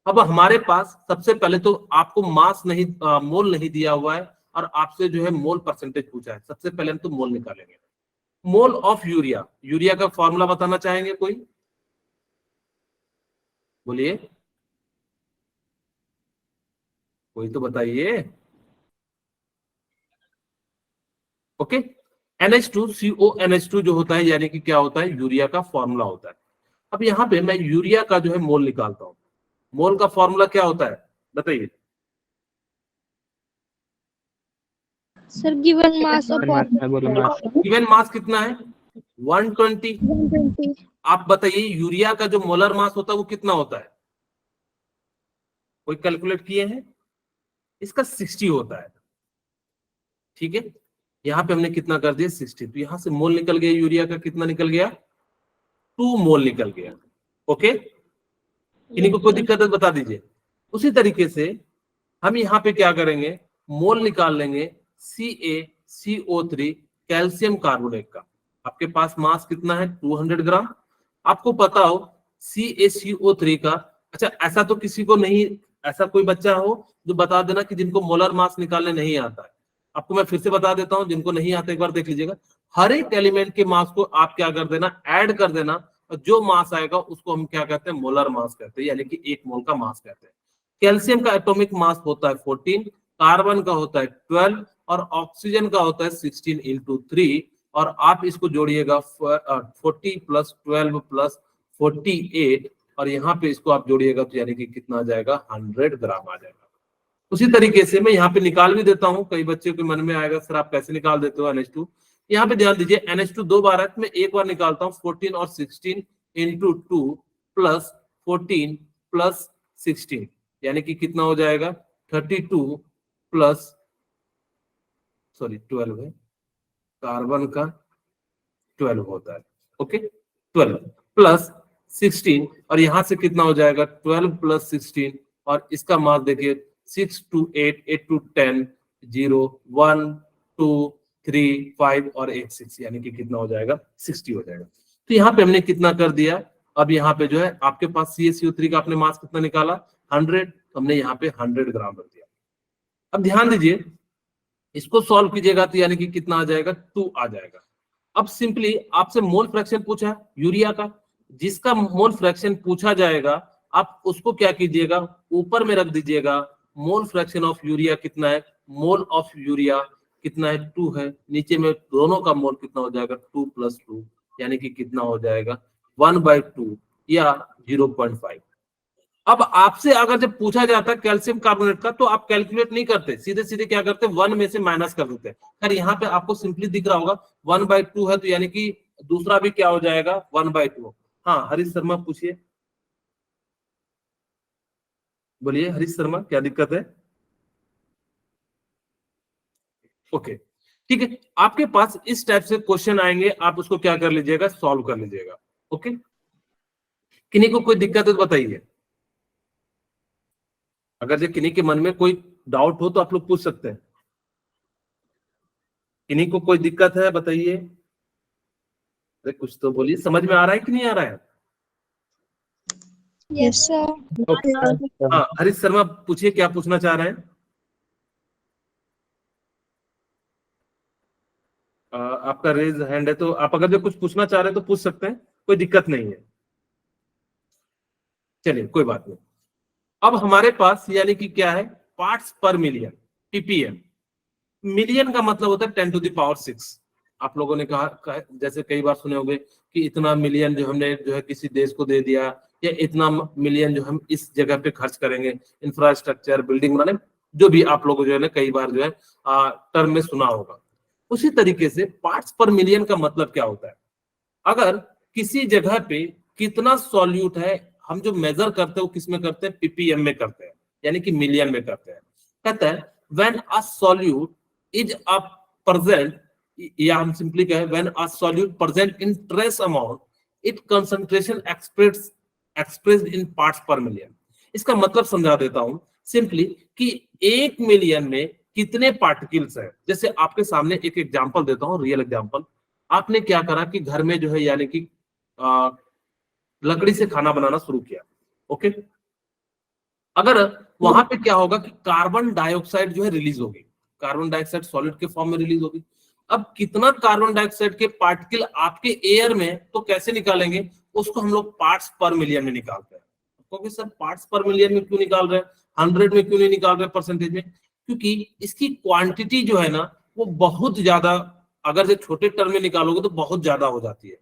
अब हमारे पास सबसे पहले तो आपको मास नहीं मोल नहीं दिया हुआ है और आपसे जो है मोल परसेंटेज पूछा है। सबसे पहले हम तो मोल निकालेंगे। मोल ऑफ यूरिया का फॉर्मूला बताना चाहेंगे कोई, बोलिए, कोई तो बताइए। ओके, NH2CONH2 जो होता है यानी कि क्या होता है, यूरिया का फॉर्मूला होता है। अब यहाँ पे मैं यूरिया का जो है मोल निकालता हूं। मोल का फॉर्मूला क्या होता है बताइए। Sir, given mass upon given mass कितना है, 120। 120. आप बताइए यूरिया का जो मोलर मास होता है वो कितना होता है, कोई कैलकुलेट किए हैं, इसका 60 होता है, ठीक है। यहाँ पे हमने कितना कर दिया 60, तो यहां से मोल निकल गया यूरिया का, कितना निकल गया, 2 मोल निकल गया। ओके, इन्हीं को कोई दिक्कत है बता दीजिए। उसी तरीके से हम यहाँ पे क्या करेंगे, मोल निकाल लेंगे CaCO3 कैल्शियम कार्बोनेट का। आपके पास मास कितना है 200 ग्राम। आपको पता हो CaCO3 का, अच्छा ऐसा तो किसी को नहीं, ऐसा कोई बच्चा हो जो बता देना कि जिनको मोलर मास निकालने नहीं आता है। आपको मैं फिर से बता देता हूं, जिनको नहीं आता एक बार देख लीजिएगा। हर एक एलिमेंट के मास को आप क्या कर देना, ऐड कर देना, और जो मास आएगा उसको हम क्या कहते हैं, मोलर मास कहते हैं, यानी कि एक मोल का मास कहते हैं। कैल्शियम का एटॉमिक मास होता है 14, कार्बन का होता है 12 और ऑक्सीजन का होता है 16 इंटू 3। और आप इसको जोड़िएगा 40 प्लस 12 प्लस 48, और यहाँ पे इसको आप जोड़िएगा तो यानी कि कितना आ जाएगा, 100 ग्राम आ जाएगा। उसी तरीके से मैं यहाँ पे निकाल भी देता हूँ, कई बच्चों के मन में आएगा सर आप कैसे निकाल देते हो NH2। यहाँ पे ध्यान दीजिए NH2 दो बार है, मैं एक बार निकालता हूँ 14 और 16 इंटू 2 प्लस 14 प्लस 16, यानी कि कितना हो जाएगा 32 प्लस, सॉरी 12 है, कार्बन का 12 होता है, ओके, 12 प्लस 16, और यहां से कितना हो जाएगा 12 प्लस 16, और इसका मास देखिए 6 to 8, 8 to 10, 0, 1, 2, 3, 5 और 8, 6, यानी कि कितना हो जाएगा 60 हो जाएगा। तो यहाँ पे हमने कितना कर दिया, अब यहाँ पे जो है आपके पास CaCO3 का आपने मास कितना निकाला 100, हमने यहाँ पे 100 ग्राम रख दिया। अब ध्यान दीजिए इसको सॉल्व कीजिएगा तो यानी कि कितना आ जाएगा 2 आ जाएगा। अब सिंपली आपसे मोल फ्रैक्शन पूछा है यूरिया का, जिसका मोल फ्रैक्शन पूछा जाएगा आप उसको क्या कीजिएगा, ऊपर में रख दीजिएगा। मोल फ्रैक्शन ऑफ यूरिया कितना है, मोल ऑफ यूरिया कितना है 2 है, नीचे में दोनों का मोल कितना हो जाएगा 2 प्लस 2, यानी कि कितना हो जाएगा 1/2 या 0.5। अब आपसे अगर जब पूछा जाता है कैल्शियम कार्बोनेट का तो आप कैलकुलेट नहीं करते, सीधे सीधे क्या करते हैं 1 में से माइनस कर देते हैं। खैर यहाँ पे आपको सिंपली दिख रहा होगा 1/2 है, तो यानी कि दूसरा भी क्या हो जाएगा 1/2। हाँ हरीश शर्मा पूछिए, बोलिए हरीश शर्मा क्या दिक्कत है। ओके, ठीक है, आपके पास इस टाइप से क्वेश्चन आएंगे, आप उसको क्या कर लीजिएगा, सॉल्व कर लीजिएगा। ओके, किन्हीं को कोई दिक्कत है तो बताइए। अगर जो किन्हीं के मन में कोई डाउट हो तो आप लोग पूछ सकते हैं। किन्हीं को कोई दिक्कत है बताइए। अरे कुछ तो बोलिए, समझ में आ रहा है कि नहीं आ रहा है? Yes, sir. ओके, हाँ हरीश शर्मा पूछिए, क्या पूछना चाह रहे हैं? आपका रेज हैंड है, तो आप अगर जो कुछ पूछना चाह रहे हैं तो पूछ सकते हैं, कोई दिक्कत नहीं है। चलिए कोई बात नहीं। अब हमारे पास यानी कि क्या है, पार्ट्स पर मिलियन, पीपीएम। मिलियन का मतलब होता है 10⁶। आप लोगों ने कहा जैसे कई बार सुने होंगे कि इतना मिलियन जो हमने जो है किसी देश को दे दिया, या इतना मिलियन जो हम इस जगह पे खर्च करेंगे, इंफ्रास्ट्रक्चर, बिल्डिंग बनाने, जो भी आप लोगों जो है ना कई बार जो है टर्म में सुना होगा। उसी तरीके से पार्ट्स पर मिलियन का मतलब क्या होता है, अगर किसी जगह पे कितना सॉल्यूट है, हम जो मेजर करते हैं वो किस में करते हैं, पीपीएम में करते हैं, यानी कि मिलियन में करते हैं। कहता है when a solute is a present, या हम सिंपली कहें when a solute present in trace amount, it concentration expressed in parts पर मिलियन। इसका मतलब समझा देता हूं सिंपली कि 1 मिलियन में कितने पार्टिकल्स है। जैसे आपके सामने एक एग्जांपल देता हूं, रियल एग्जांपल। आपने क्या करा कि घर में जो है यानी कि आ, लकड़ी से खाना बनाना शुरू किया। ओके, अगर वहां पे क्या होगा कि कार्बन डाइऑक्साइड जो है रिलीज होगी, कार्बन डाइऑक्साइड सॉलिड के फॉर्म में रिलीज होगी। अब कितना कार्बन डाइऑक्साइड के पार्टिकल आपके एयर में, तो कैसे निकालेंगे उसको, हम लोग पार्ट्स पर मिलियन में निकालते हैं। क्योंकि सर पार्ट्स पर मिलियन में क्यों निकाल रहे हैं, 100 में क्यों नहीं निकाल रहे परसेंटेज में? क्योंकि इसकी क्वांटिटी जो है ना वो बहुत ज्यादा, अगर जो छोटे टर्म में निकालोगे तो बहुत ज्यादा हो जाती है।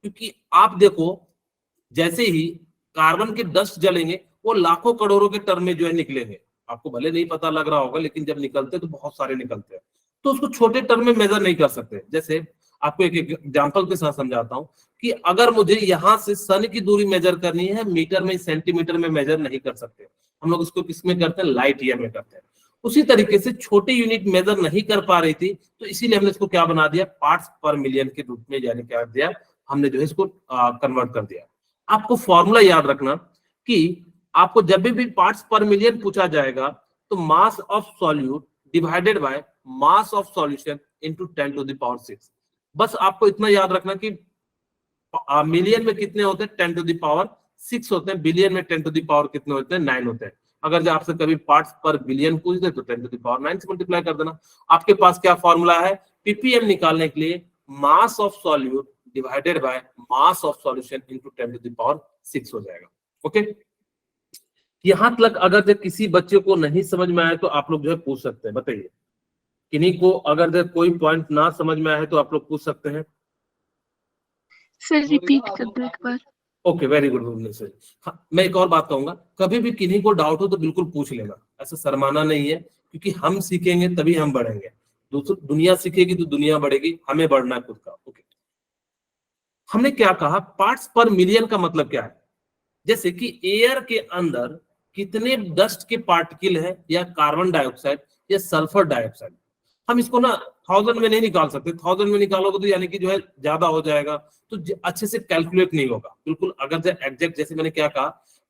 क्योंकि आप देखो, जैसे ही कार्बन के डस्ट जलेंगे वो लाखों करोड़ों के टर्म में जो है निकलेंगे। आपको भले नहीं पता लग रहा होगा, लेकिन जब निकलते तो बहुत सारे निकलते हैं। तो उसको छोटे टर्म में मेजर नहीं कर सकते। जैसे आपको एक एग्जांपल के साथ समझाता हूं कि अगर मुझे यहां से सन की दूरी मेजर करनी है, मीटर में, सेंटीमीटर में मेजर नहीं कर सकते। हम लोग इसको किस में करते हैं, लाइट ईयर में करते हैं। उसी तरीके से छोटे यूनिट मेजर नहीं कर पा रही थी, तो इसीलिए हमने इसको क्या बना दिया, पार्ट्स पर मिलियन के रूप में, यानी क्या दिया हमने, जो है इसको कन्वर्ट कर दिया। आपको फॉर्मूला याद रखना कि आपको जब भी पार्ट्स पर मिलियन पूछा जाएगा तो mass of solute divided by mass of solution into 10⁶। बस आपको इतना याद रखना कि मिलियन में कितने होते हैं, 10⁶ होते हैं। बिलियन में 10 कितने होते हैं, 9 होते हैं। अगर जो आपसे कभी पार्ट्स पर बिलियन पूछ दे तो 10⁹ से मल्टीप्लाई कर देना। आपके पास क्या फॉर्मूला है, पीपीएम निकालने के लिए mass of solute divided by mass of solution into 10⁶ हो जाएगा। ओके, यहां तक अगर जो किसी बच्चे को नहीं समझ में आए तो आप लोग जो है पूछ सकते हैं। बताइए, किन्हीं को अगर जो कोई पॉइंट ना समझ में आए तो आप लोग पूछ सकते हैं। सर रिपीट कर दो एक बार। Okay, very good Bhuvneshwar. हाँ, मैं एक और बात कहूंगा, कभी भी किन्हीं को डाउट हो तो बिल्कुल पूछ लेना, ऐसा शर्माना नहीं है। क्योंकि हम सीखेंगे तभी हम बढ़ेंगे, दूसरी दुनिया सीखेगी तो दुनिया बढ़ेगी, हमें बढ़ना है खुद का। ओके, हमने क्या कहा, पार्ट्स पर मिलियन का मतलब क्या है? जैसे कि एयर के अंदर कितने डस्ट के पार्टिकल है, या कार्बन डाइऑक्साइड या सल्फर डाइऑक्साइड। हम इसको ना 1000 में नहीं निकाल सकते। 1000 में निकालोगे तो यानी कि जो है ज्यादा हो जाएगा, तो अच्छे से कैलकुलेट नहीं होगा बिल्कुल। अगर जो एग्जैक्ट, जैसे मैंने क्या कहा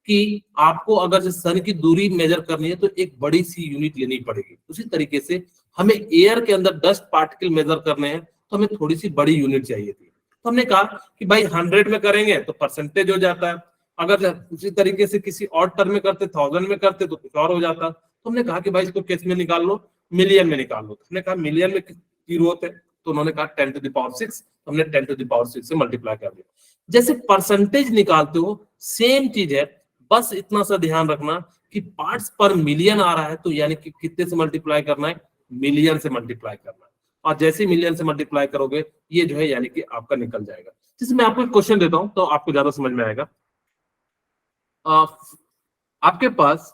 कि आपको अगर जो सन की दूरी मेजर करनी है तो एक बड़ी सी यूनिट लेनी पड़ेगी। उसी तरीके से हमें एयर के अंदर डस्ट पार्टिकल मेजर करने हैं तो हमें थोड़ी सी बड़ी यूनिट चाहिए थी। तो हमने कहा कि भाई 100 में करेंगे तो परसेंटेज हो जाता है, अगर उसी तरीके से किसी और टर्म में करते, 1000 में करते तो कुछ और हो जाता। तो हमने कहा कि भाई इसको किस में निकाल लो, मिलियन में निकाल लो। तो हमने कहा मिलियन में जीरो होते, तो उन्होंने कहा 10⁶, हमने 10⁶ से मल्टीप्लाई कर दिया। जैसे परसेंटेज निकालते हो सेम चीज है, बस इतना सा ध्यान रखना कि पार्ट्स पर मिलियन आ रहा है तो यानी कि कितने से मल्टीप्लाई करना है, मिलियन से मल्टीप्लाई करना है। और जैसे मिलियन से मल्टीप्लाई करोगे ये जो है यानी कि आपका निकल जाएगा। जैसे मैं आपको एक क्वेश्चन देता हूं तो आपको ज्यादा समझ में आएगा। आपके पास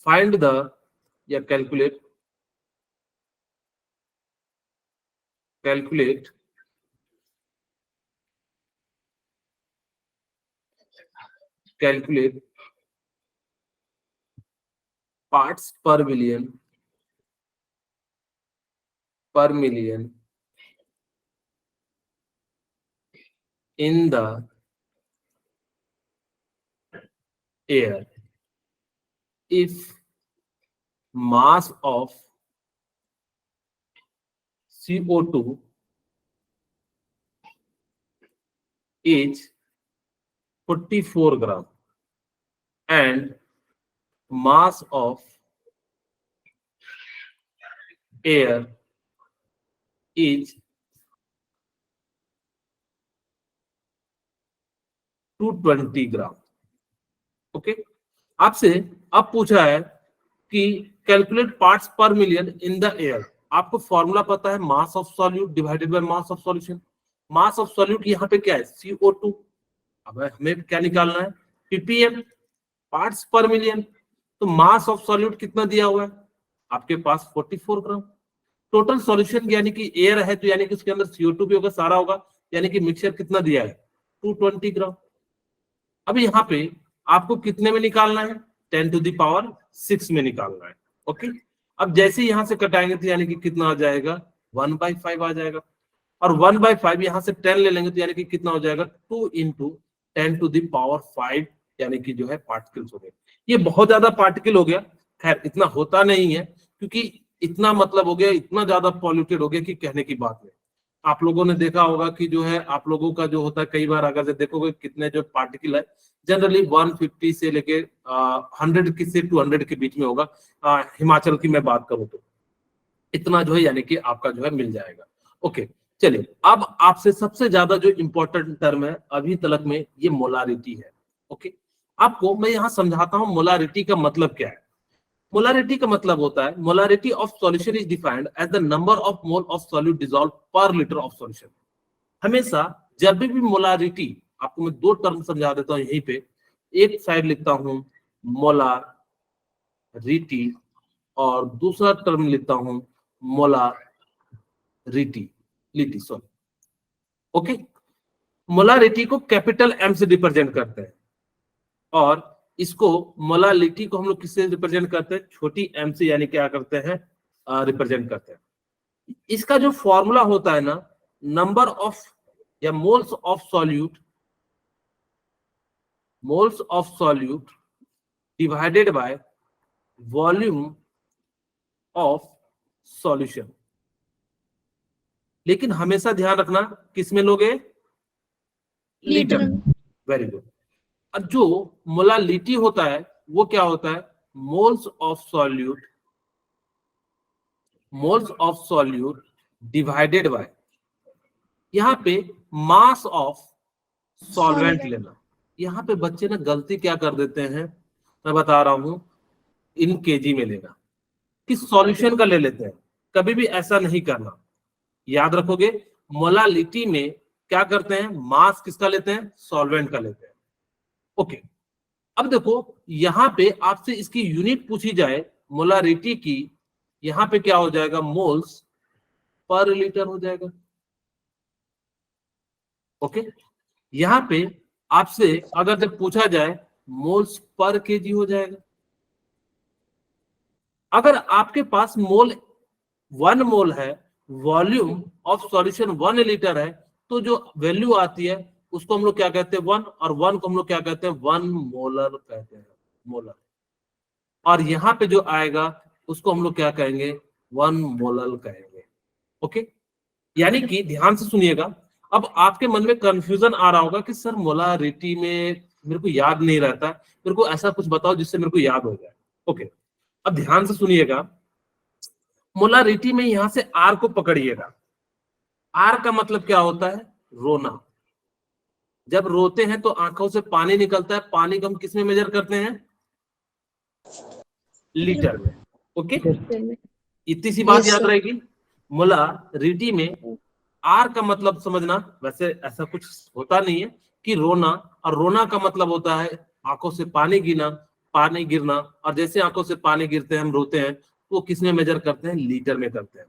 फाइंड द या कैलकुलेट पार्ट्स पर billion per million in the air if mass of CO2 is 44 gram and mass of air is 220 gram. Okay, आपसे अब पूछा है कि कैलकुलेट पार्ट्स पर मिलियन इन द एयर। आपको फॉर्मूला पता है, mass of solute divided by mass of solution. Mass of solute यहाँ पे क्या है, CO2। अब हमें क्या निकालना है, ppm, पार्ट्स पर मिलियन। तो मास ऑफ सॉल्यूट कितना दिया हुआ है आपके पास, 44 ग्राम। टोटल सॉल्यूशन यानी कि एयर है, तो यानी कि उसके अंदर CO2 भी होगा, सारा होगा, यानी कि मिक्सचर कितना दिया है, 220 ग्राम। अब यहाँ पे आपको कितने में निकालना है, 10⁶ में निकालना है। ओके, अब जैसे यहां से कटाएंगे तो यानी कि कितना आ जाएगा, 1/5 आ जाएगा। और 1/5 यहां से 10 ले लेंगे तो यानी कि कितना हो जाएगा, 2 × 10⁵ यानी कि जो है पार्टिकल्स हो गए। ये बहुत ज्यादा पार्टिकल हो गया, खैर इतना होता नहीं है, क्योंकि इतना मतलब हो गया, इतना ज्यादा पॉल्यूटेड हो गया कि कहने की बात नहीं। आप लोगों ने देखा होगा कि जो है आप लोगों का जो होता है, कई बार अगर देखोगे कितने जो पार्टिकल है, जनरली 150 से लेके 100 से 200 के बीच में होगा। हिमाचल की मैं बात करूं तो इतना जो है यानी कि आपका जो है मिल जाएगा। ओके, चलिए अब आपसे सबसे ज्यादा जो इंपॉर्टेंट टर्म है अभी तलक में, ये मोलारिटी है। ओके, आपको मैं यहां समझाता हूं मोलारिटी का मतलब क्या है। मोलारिटी का मतलब होता है, molarity of solution is defined as the number of mole of solute dissolve per litre of solution. हमेशा जब भी मोलारिटी, आपको मैं दो टर्म समझा देता हूं यहीं पे, एक साइड लिखता हूं मोलारिटी और दूसरा टर्म लिखता हूं मोलारिटी सॉरी। ओके, मोलारिटी को कैपिटल M से रिप्रेजेंट करते हैं और इसको मोलालिटी को हम लोग किससे रिप्रेजेंट करते हैं, छोटी m से, यानी क्या करते हैं, रिप्रेजेंट करते हैं। इसका जो फॉर्मूला होता है ना, नंबर ऑफ या moles of solute divided by volume of solution. लेकिन हमेशा ध्यान रखना किस में लोगे, लीटर। Very good. अब जो मोलालिटी होता है वो क्या होता है, moles of solute divided bye, यहां पे मास ऑफ सॉल्वेंट लेना। यहां पे बच्चे ना गलती क्या कर देते हैं, मैं बता रहा हूं, इन केजी में लेना, कि सॉल्यूशन का ले लेते हैं। कभी भी ऐसा नहीं करना, याद रखोगे। मोलालिटी में क्या करते हैं, मास किसका लेते हैं, सॉल्वेंट का लेते हैं। ओके, अब देखो यहां पे आपसे इसकी यूनिट पूछी जाए मोलारिटी की, यहां पे क्या हो जाएगा, मोल्स पर लीटर हो जाएगा। ओके, यहां पे आपसे अगर जब पूछा जाए मोल्स पर केजी हो जाएगा। अगर आपके पास मोल 1 मोल है, वॉल्यूम ऑफ सॉल्यूशन 1 लीटर है, तो जो वैल्यू आती है उसको हम लोग क्या कहते हैं, 1, और 1 को हम लोग क्या कहते हैं, 1 मोलर कहते हैं, मोलर। और यहां पे जो आएगा उसको हम लोग क्या कहेंगे, 1 मोलर कहेंगे। ओके, यानी कि ध्यान से सुनिएगा। अब आपके मन में कंफ्यूजन आ रहा होगा कि सर मोलारिटी में मेरे को याद नहीं रहता, मेरे को ऐसा कुछ बताओ जिससे मेरे को याद हो जाए। ओके, अब ध्यान से सुनिएगा। मोलारिटी में यहां से R को पकड़िएगा। R का मतलब क्या होता है, रोना। जब रोते हैं तो आंखों से पानी निकलता है, पानी को हम किस में मेजर करते हैं, लीटर में। ओके, इतनी सी बात याद रहेगी। मोलारिटी में R का मतलब समझना, वैसे ऐसा कुछ होता नहीं है कि रोना, और रोना का मतलब होता है आंखों से पानी गिरना, और जैसे आंखों से पानी गिरते हैं हम रोते हैं, तो किस में मेजर करते हैं, लीटर में करते हैं।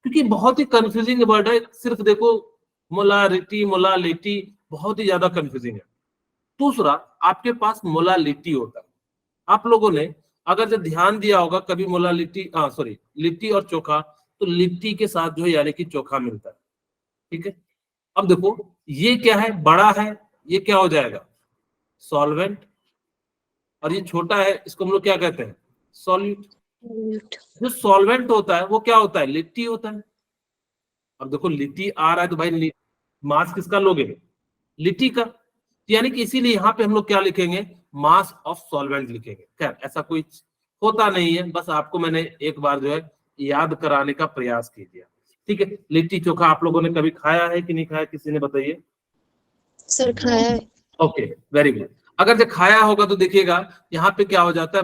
क्योंकि बहुत ही कंफ्यूजिंग वर्ड है, सिर्फ देखो मोलारिटी बहुत ही ज्यादा कंफ्यूजिंग है। दूसरा, आपके पास मोलालिटी होता है। आप लोगों ने अगर जब ध्यान दिया होगा कभी लिट्टी और चोखा तो लिट्टी के साथ जो है यानी कि चोखा मिलता है। ठीक है, अब देखो ये क्या है, बड़ा है, ये क्या हो जाएगा, सॉल्वेंट, और ये छोटा है, इसको हम लोग क्या कहते हैं, सॉल्यूट। जो सॉल्वेंट होता है वो क्या होता है, लिट्टी होता है। अब देखो लिट्टी आ रहा है तो भाई मास किसका लोगे, लिट्टी का, यानी कि इसीलिए यहाँ पे हम लोग क्या लिखेंगे, मास ऑफ सॉल्वेंट लिखेंगे। खैर ऐसा कोई होता नहीं है, बस आपको मैंने एक बार जो है याद कराने का प्रयास की दिया। ठीक है, लिट्टी चोखा आप लोगों ने कभी खाया है कि नहीं खाया, किसी ने बताइए। सर खाया है। Okay, very good. अगर जो खाया होगा तो देखिएगा यहाँ पे क्या हो जाता है,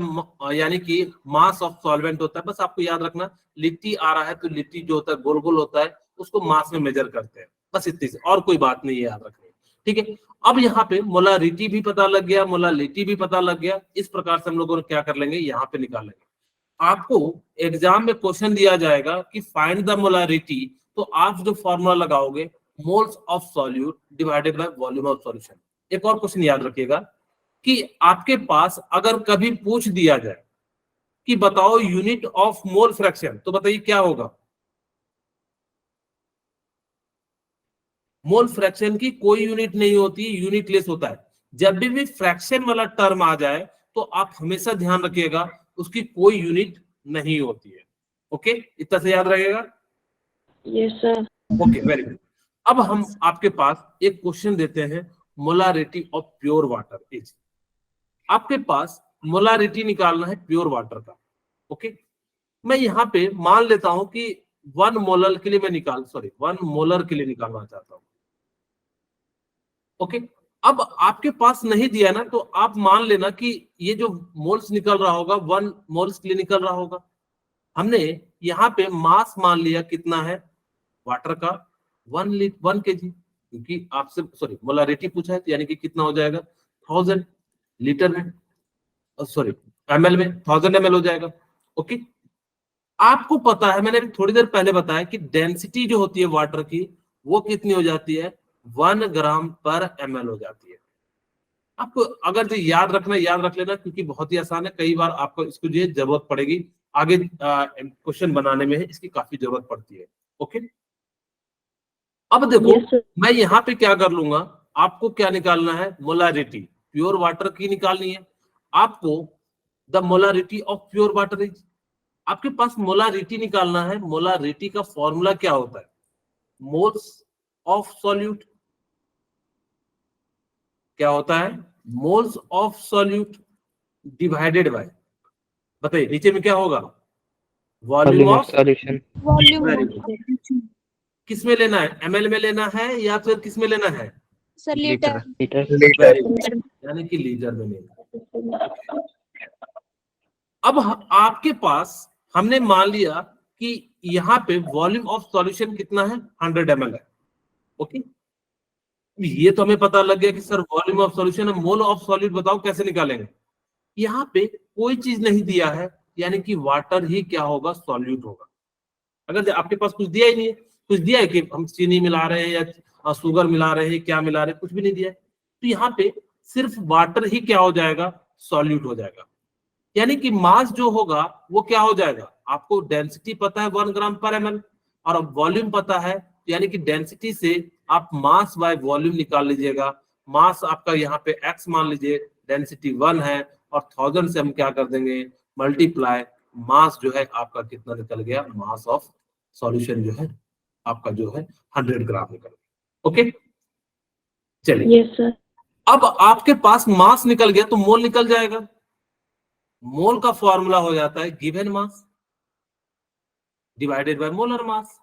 यानी कि मास ऑफ सॉल्वेंट होता है। बस आपको याद रखना, लिट्टी आ रहा है तो लिट्टी जो होता है गोल गोल होता है, उसको मास में मेजर करते हैं, बस इतनी से, और कोई बात नहीं है याद रखनी। ठीक है, अब यहाँ पे मोलारिटी भी पता लग गया, मोलालिटी भी पता लग गया। इस प्रकार से हम लोगों ने क्या कर लेंगे, यहाँ पे निकाल लेंगे। आपको एग्जाम में क्वेश्चन दिया जाएगा कि फाइंड द मोलारिटी, तो आप जो फॉर्मूला लगाओगे, moles of solute divided by volume of solution. एक और क्वेश्चन याद रखिएगा कि आपके पास अगर कभी पूछ दिया जाए कि बताओ यूनिट ऑफ मोल फ्रैक्शन, तो बताइए क्या होगा। मोल फ्रैक्शन की कोई यूनिट नहीं होती, यूनिटलेस होता है। जब भी फ्रैक्शन वाला टर्म आ जाए तो आप हमेशा ध्यान रखिएगा उसकी कोई यूनिट नहीं होती है। ओके, इतना से याद रहेगा। Yes sir. Okay, very good. अब हम आपके पास एक क्वेश्चन देते हैं, molarity of pure water is. आपके पास मोलारिटी निकालना है प्योर वाटर का। ओके, मैं यहाँ पे मान लेता हूं कि 1 मोलर के लिए मैं 1 मोलर के लिए निकालना चाहता हूं। ओके, अब आपके पास नहीं दिया ना, तो आप मान लेना कि ये जो मोल्स निकल रहा होगा 1 मोल्स के लिए निकल रहा होगा। हमने यहाँ पे मास मान लिया कितना है वाटर का, 1 kg, क्योंकि आपसे मोलारिटी पूछा है, तो यानी कि कितना हो जाएगा 1000 लीटर में, ml में 1000 ml हो जाएगा। ओके, आपको पता है, मैंने थोड़ी देर पहले बताया कि डेंसिटी जो होती है वाटर की वो कितनी हो जाती है, 1 ग्राम पर ml हो जाती है। आपको अगर जो याद रखना याद रख लेना, क्योंकि बहुत ही आसान है, कई बार आपको इसको जो जरूरत पड़ेगी आगे क्वेश्चन बनाने में, इसकी काफी जरूरत पड़ती है। ओके, अब देखो मैं यहाँ पे क्या कर लूंगा, आपको क्या निकालना है, मोलारिटी प्योर वाटर की निकालनी है आपको। The molarity of pure water is, आपके पास मोलारिटी निकालना है। मोलारिटी का फॉर्मूला क्या होता है, मोल्स ऑफ सॉल्यूट। क्या होता है, moles of solute divided bye, बताइए नीचे में क्या होगा, वॉल्यूम ऑफ सॉल्यूशन। वॉल्यूम किस में लेना है, एमएल में लेना है या फिर किस में लेना है, सर लीटर। लीटर। यानी कि लीटर में लेना। अब आपके पास हमने मान लिया कि यहाँ पे वॉल्यूम ऑफ सॉल्यूशन कितना है, 100 ml है। ओके, ये तो हमें पता लग गया कि सर वॉल्यूम ऑफ सॉल्यूशन है, मोल ऑफ सॉल्यूट बताओ कैसे निकालेंगे। यहाँ पे कोई चीज नहीं दिया है, यानी कि वाटर ही क्या होगा, सॉल्यूट होगा। अगर आपके पास कुछ दिया ही नहीं है, कुछ दिया है कि हम चीनी मिला रहे हैं या शुगर मिला रहे हैं, क्या मिला रहे हैं, कुछ भी नहीं दिया है, तो यहाँ पे सिर्फ वाटर ही क्या हो जाएगा, सॉल्यूट हो जाएगा। यानी कि मास जो होगा वो क्या हो जाएगा, आपको डेंसिटी पता है 1 ग्राम पर ml, और अब वॉल्यूम पता है, यानी कि डेंसिटी से आप मास बाय वॉल्यूम निकाल लीजिएगा। मास आपका यहाँ पे x मान लीजिए, डेंसिटी 1 है, और 1000 से हम क्या कर देंगे, मल्टीप्लाई, मास जो है आपका कितना निकल गया, मास ऑफ सॉल्यूशन जो है आपका जो है 100 ग्राम निकल गया। ओके, चलिए यस सर। अब आपके पास मास निकल गया तो मोल निकल जाएगा। मोल का फॉर्मूला हो जाता है given mass divided by molar mass,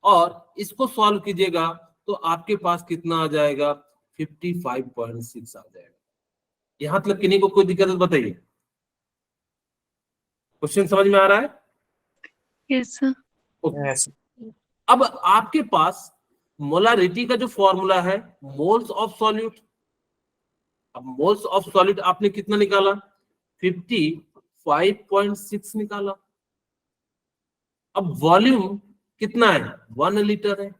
और इसको सॉल्व कीजिएगा तो आपके पास कितना आ जाएगा, 55.6 आ जाएगा। यहां तक किन्हीं को कोई दिक्कत है बताइए, क्वेश्चन समझ में आ रहा है। Yes sir. Okay. अब आपके पास मोलारिटी का जो फॉर्मूला है, मोल्स ऑफ सॉल्यूट। अब मोल्स ऑफ सॉल्यूट आपने कितना निकाला, 55.6 निकाला। अब वॉल्यूम कितना है, 1 लीटर है।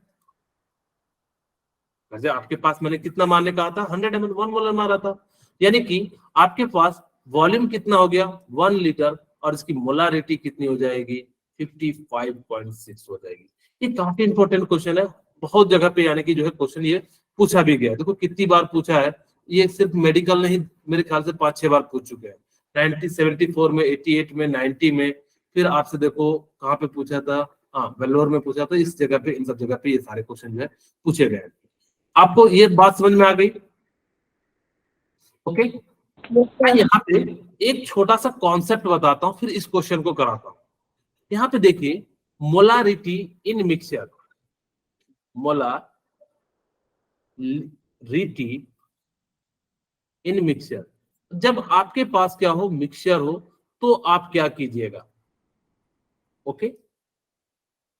वैसे आपके पास मैंने कितना मारने कहा था, 100 ml, 1 मोलर मारा था, यानी कि आपके पास वॉल्यूम कितना हो गया, 1 लीटर, और इसकी मोलारिटी कितनी हो जाएगी, 55.6 हो जाएगी। ये काफी इंपॉर्टेंट क्वेश्चन है, बहुत जगह पे यानी कि जो है क्वेश्चन ये पूछा भी गया है। देखो कितनी बार पूछा है, ये सिर्फ मेडिकल नहीं, मेरे ख्याल से 5-6 बार पूछ चुके हैं। 1974 में, 88 में, 90 में, फिर आपसे देखो कहाँ पे पूछा था, हाँ वेल्लोर में पूछा था। इस जगह पे, इन सब जगह पे ये सारे क्वेश्चन जो है पूछे गए हैं। आपको ये बात समझ में आ गई? ओके, मैं यहाँ पे एक छोटा सा कॉन्सेप्ट बताता हूँ, फिर इस क्वेश्चन को कराता हूँ। यहाँ पे देखिए, मोलारिटी इन मिक्सचर, मोलारिटी इन मिक्सचर। जब आपके पास क्या हो, मिक्सचर हो, तो आप क्या कीजिएगा? ओके,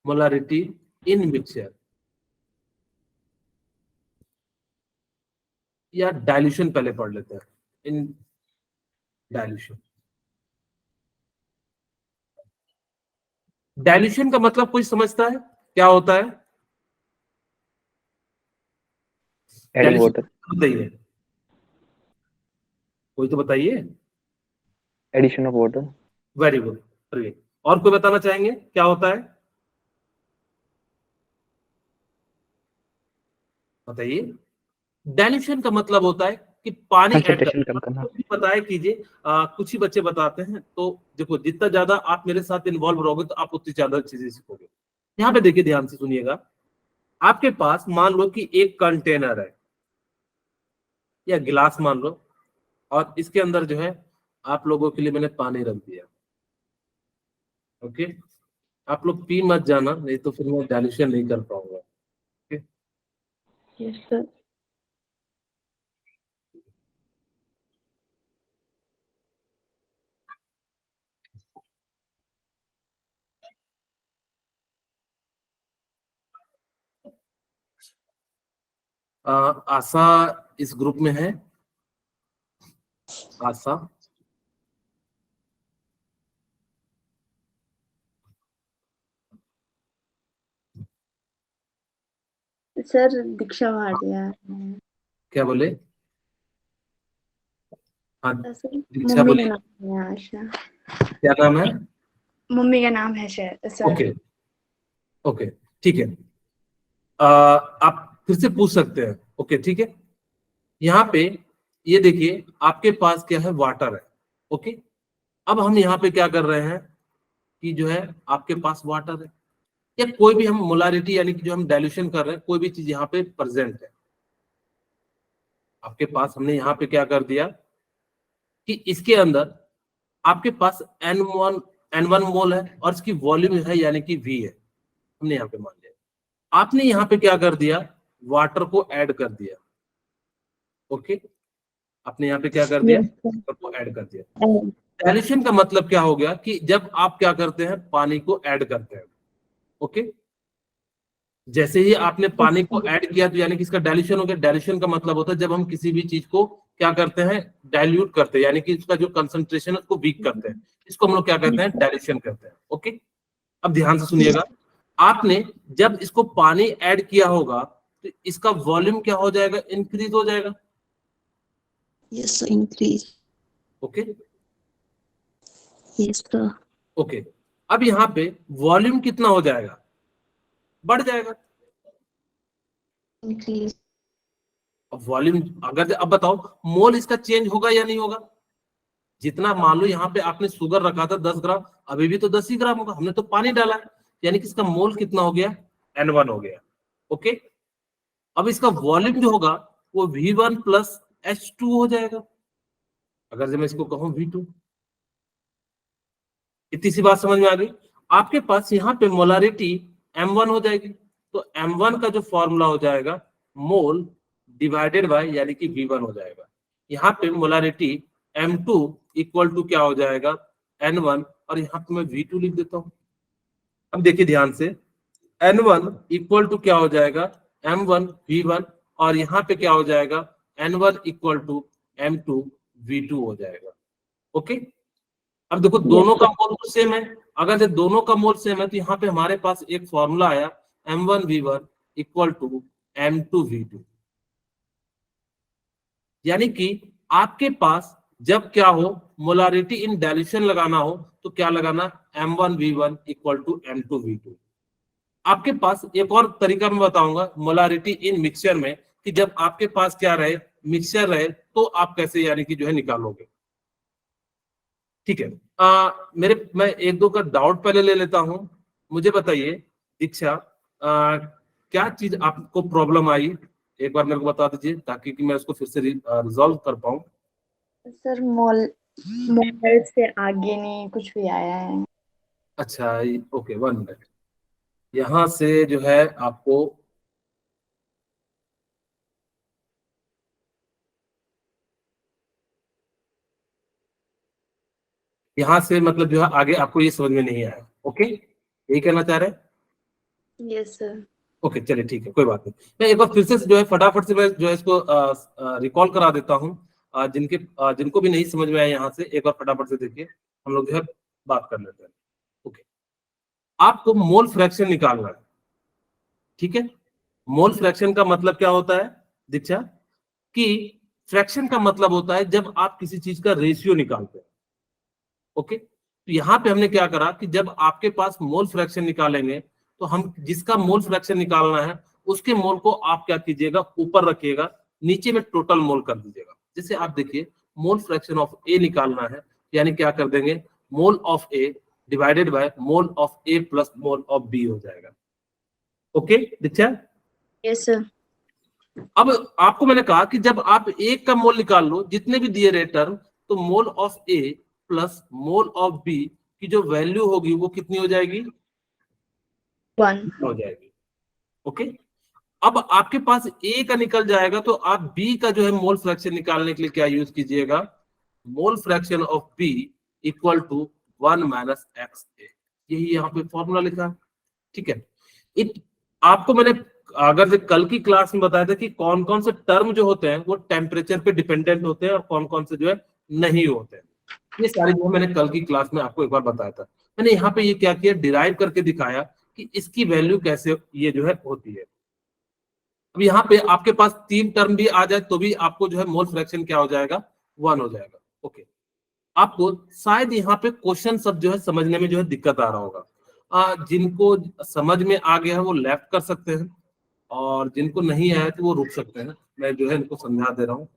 मोलारिटी इन मिक्सचर या डाइल्यूशन पहले पढ़ लेते हैं। इन डाइल्यूशन, डाइल्यूशन का मतलब कोई समझता है क्या होता है? Adding water. बताइए, कोई तो बताइए। Addition of water. Very good, और कोई बताना चाहेंगे क्या होता है? बताइए। डाइल्यूशन का मतलब होता है कि पानी ऐड Concentration कम करना. बताया कीजिए। कुछ ही बच्चे बताते हैं, तो देखो जितना ज्यादा आप मेरे साथ इन्वॉल्व रहोगे तो आप उतनी ज्यादा चीजें सीखोगे। यहाँ पे देखिए, ध्यान से सुनिएगा। आपके पास मान लो कि एक कंटेनर है या गिलास मान लो, और इसके अंदर जो है आप लोगों के लिए मैंने पानी रख दिया। ओके, आप लोग पी मत जाना, नहीं तो फिर मैं डाइल्यूशन नहीं कर पाऊंगा। Yes, sir. आशा इस ग्रुप में है? आशा, सर दीक्षा भाटिया। क्या बोले? हाँ, सर दीक्षा मम्मी बोली। का नाम है आशा। क्या नाम है? मम्मी का नाम है सर। ओके, ओके, ठीक है। आप फिर से पूछ सकते हैं। ओके, ठीक है। यहाँ पे ये देखिए, आपके पास क्या है, वाटर है। ओके, अब हम यहाँ पे क्या कर रहे हैं कि जो है आपके पास वाटर है, या कोई भी हम मोलारिटी यानी कि जो हम डाइल्यूशन कर रहे हैं, कोई भी चीज यहाँ पे प्रेजेंट है आपके पास। हमने यहाँ पे क्या कर दिया कि इसके अंदर आपके पास N1 मोल है और इसकी वॉल्यूम है यानी कि V है, हमने यहाँ पे मान लिया। आपने यहाँ पे क्या कर दिया, वाटर को ऐड कर दिया। ओके, आपने यहाँ पे क्या कर दिया, Yes, sir. वाटर को ऐड कर दिया। डाइल्यूशन का मतलब क्या हो गया कि जब आप क्या करते हैं, पानी को ऐड करते हैं। ओके, जैसे ही आपने पानी को ऐड किया तो यानी कि इसका डाइल्यूशन हो गया। डाइल्यूशन का मतलब होता है जब हम किसी भी चीज को क्या करते हैं, डाइल्यूट करते हैं, यानी कि इसका जो कंसंट्रेशन है उसको वीक करते हैं, इसको हम लोग क्या कहते हैं, डाइल्यूशन करते हैं। ओके, अब ध्यान से सुनिएगा, आपने जब इसको पानी ऐड किया होगा तो इसका वॉल्यूम क्या हो जाएगा, इंक्रीज हो जाएगा। Yes sir, increase. Okay, yes sir, okay, अब यहाँ पे वॉल्यूम कितना हो जाएगा, बढ़ जाएगा। इंक्रीज। अब वॉल्यूम अगर, अब बताओ मोल इसका चेंज होगा या नहीं होगा? जितना मान लो यहाँ पे आपने शुगर रखा था 10 ग्राम, अभी भी तो 10 ही ग्राम होगा, हमने तो पानी डाला है, यानी कि इसका मोल कितना हो गया, N1 हो गया। ओके, अब इसका वॉल्यूम जो होगा वो V1 प्लस H2 हो जाएगा। अगर जब मैं इसको कहूं V2, इतनी सी बात समझ में आ गई। आपके पास यहाँ पे मोलारिटी M1 हो जाएगी, तो M1 का जो फॉर्मूला हो जाएगा मोल डिवाइडेड बाय यानी कि V1 हो जाएगा। यहाँ पे मोलारिटी M2 इक्वल टू क्या हो जाएगा, N1, और यहाँ पे मैं V2 लिख देता हूँ। अब देखिए ध्यान से, N1 इक्वल टू क्या हो जाएगा, M1 V1, और यहाँ पे क्या हो जाएगा, N1 equal to M2 V2 हो जाएगा। ओके, अब देखो दोनों का मोल तो सेम है। अगर से दोनों का मोल सेम है तो यहाँ पे हमारे पास एक फॉर्मूला आया M1 V1 equal to M2 V2, यानी कि आपके पास जब क्या हो, मोलारिटी इन डाइल्यूशन लगाना हो तो क्या लगाना, M1V1 इक्वल टू M2V2। आपके पास एक और तरीका मैं बताऊंगा मोलारिटी इन मिक्सचर में, कि जब आपके पास क्या रहे, मिक्सचर रहे, तो आप कैसे यानी कि जो है निकालोगे। ठीक है, मैं एक दो का डाउट पहले ले लेता हूं। मुझे बताइए दीक्षा, क्या चीज आपको प्रॉब्लम आई, एक बार मेरे को बता दीजिए ताकि कि मैं उसको फिर से रिजॉल्व कर पाऊं। सर मोल से आगे नहीं कुछ भी आया है। अच्छा, ओके, 1 मिनट। यहां से जो है आपको यहां से मतलब जो है आगे आपको ये समझ में नहीं आया। ओके, यही कहना चाह रहे हैं? Yes sir. ओके, चलिए ठीक है, कोई बात नहीं। मैं एक बार फिर से जो है फटाफट से मैं जो है इसको रिकॉल करा देता हूँ। जिनको भी नहीं समझ में आया यहाँ से एक बार फटाफट से देखिए, हम लोग जो है बात कर लेते हैं। ओके, आपको मोल फ्रैक्शन निकालना है। ठीक है, मोल फ्रैक्शन का मतलब क्या होता है दीक्षा, कि फ्रैक्शन का मतलब होता है जब आप किसी चीज का रेशियो निकालते हैं। ओके, तो यहाँ पे हमने क्या करा कि जब आपके पास मोल फ्रैक्शन निकालेंगे तो हम जिसका मोल फ्रैक्शन निकालना है उसके मोल को आप क्या कीजिएगा, ऊपर रखिएगा, नीचे में टोटल मोल कर दीजिएगा। जैसे आप देखिए मोल फ्रैक्शन ऑफ ए निकालना है, यानी क्या कर देंगे, mole of A divided by mole of A plus mole of B हो जाएगा। Okay Diksha, yes sir. अब आपको मैंने कहा कि जब आप एक का मोल निकाल लो जितने भी दिए रहे टर्म, तो mole of A plus mole of B की जो वैल्यू होगी वो कितनी हो जाएगी, 1 हो जाएगी। ओके, अब आपके पास ए का निकल जाएगा तो आप बी का जो है मोल फ्रैक्शन निकालने के लिए क्या यूज कीजिएगा, mole fraction of B equal to 1 minus X A, यही यहाँ पे फॉर्मूला लिखा है। ठीक है, आपको मैंने अगर से कल की क्लास में बताया था कि कौन कौन से टर्म जो होते हैं वो टेम्परेचर पे डिपेंडेंट होते हैं और कौन कौन से जो है नहीं होते हैं। ये सारी जो मैंने कल की क्लास में आपको एक बार बताया था। मैंने यहाँ पे ये क्या किया, डिराइव करके दिखाया कि इसकी वैल्यू कैसे ये जो है होती है। अब यहाँ पे आपके पास 3 टर्म भी आ जाए तो भी आपको जो है मोल फ्रैक्शन क्या हो जाएगा, 1 हो जाएगा। ओके, आपको शायद यहाँ पे क्वेश्चन सब जो है समझने में जो है दिक्कत आ रहा होगा। जिनको समझ में आ गया है वो लेफ्ट कर सकते हैं और जिनको नहीं आया तो वो रुक सकते हैं। मैं जो है इनको समझा दे रहा हूँ।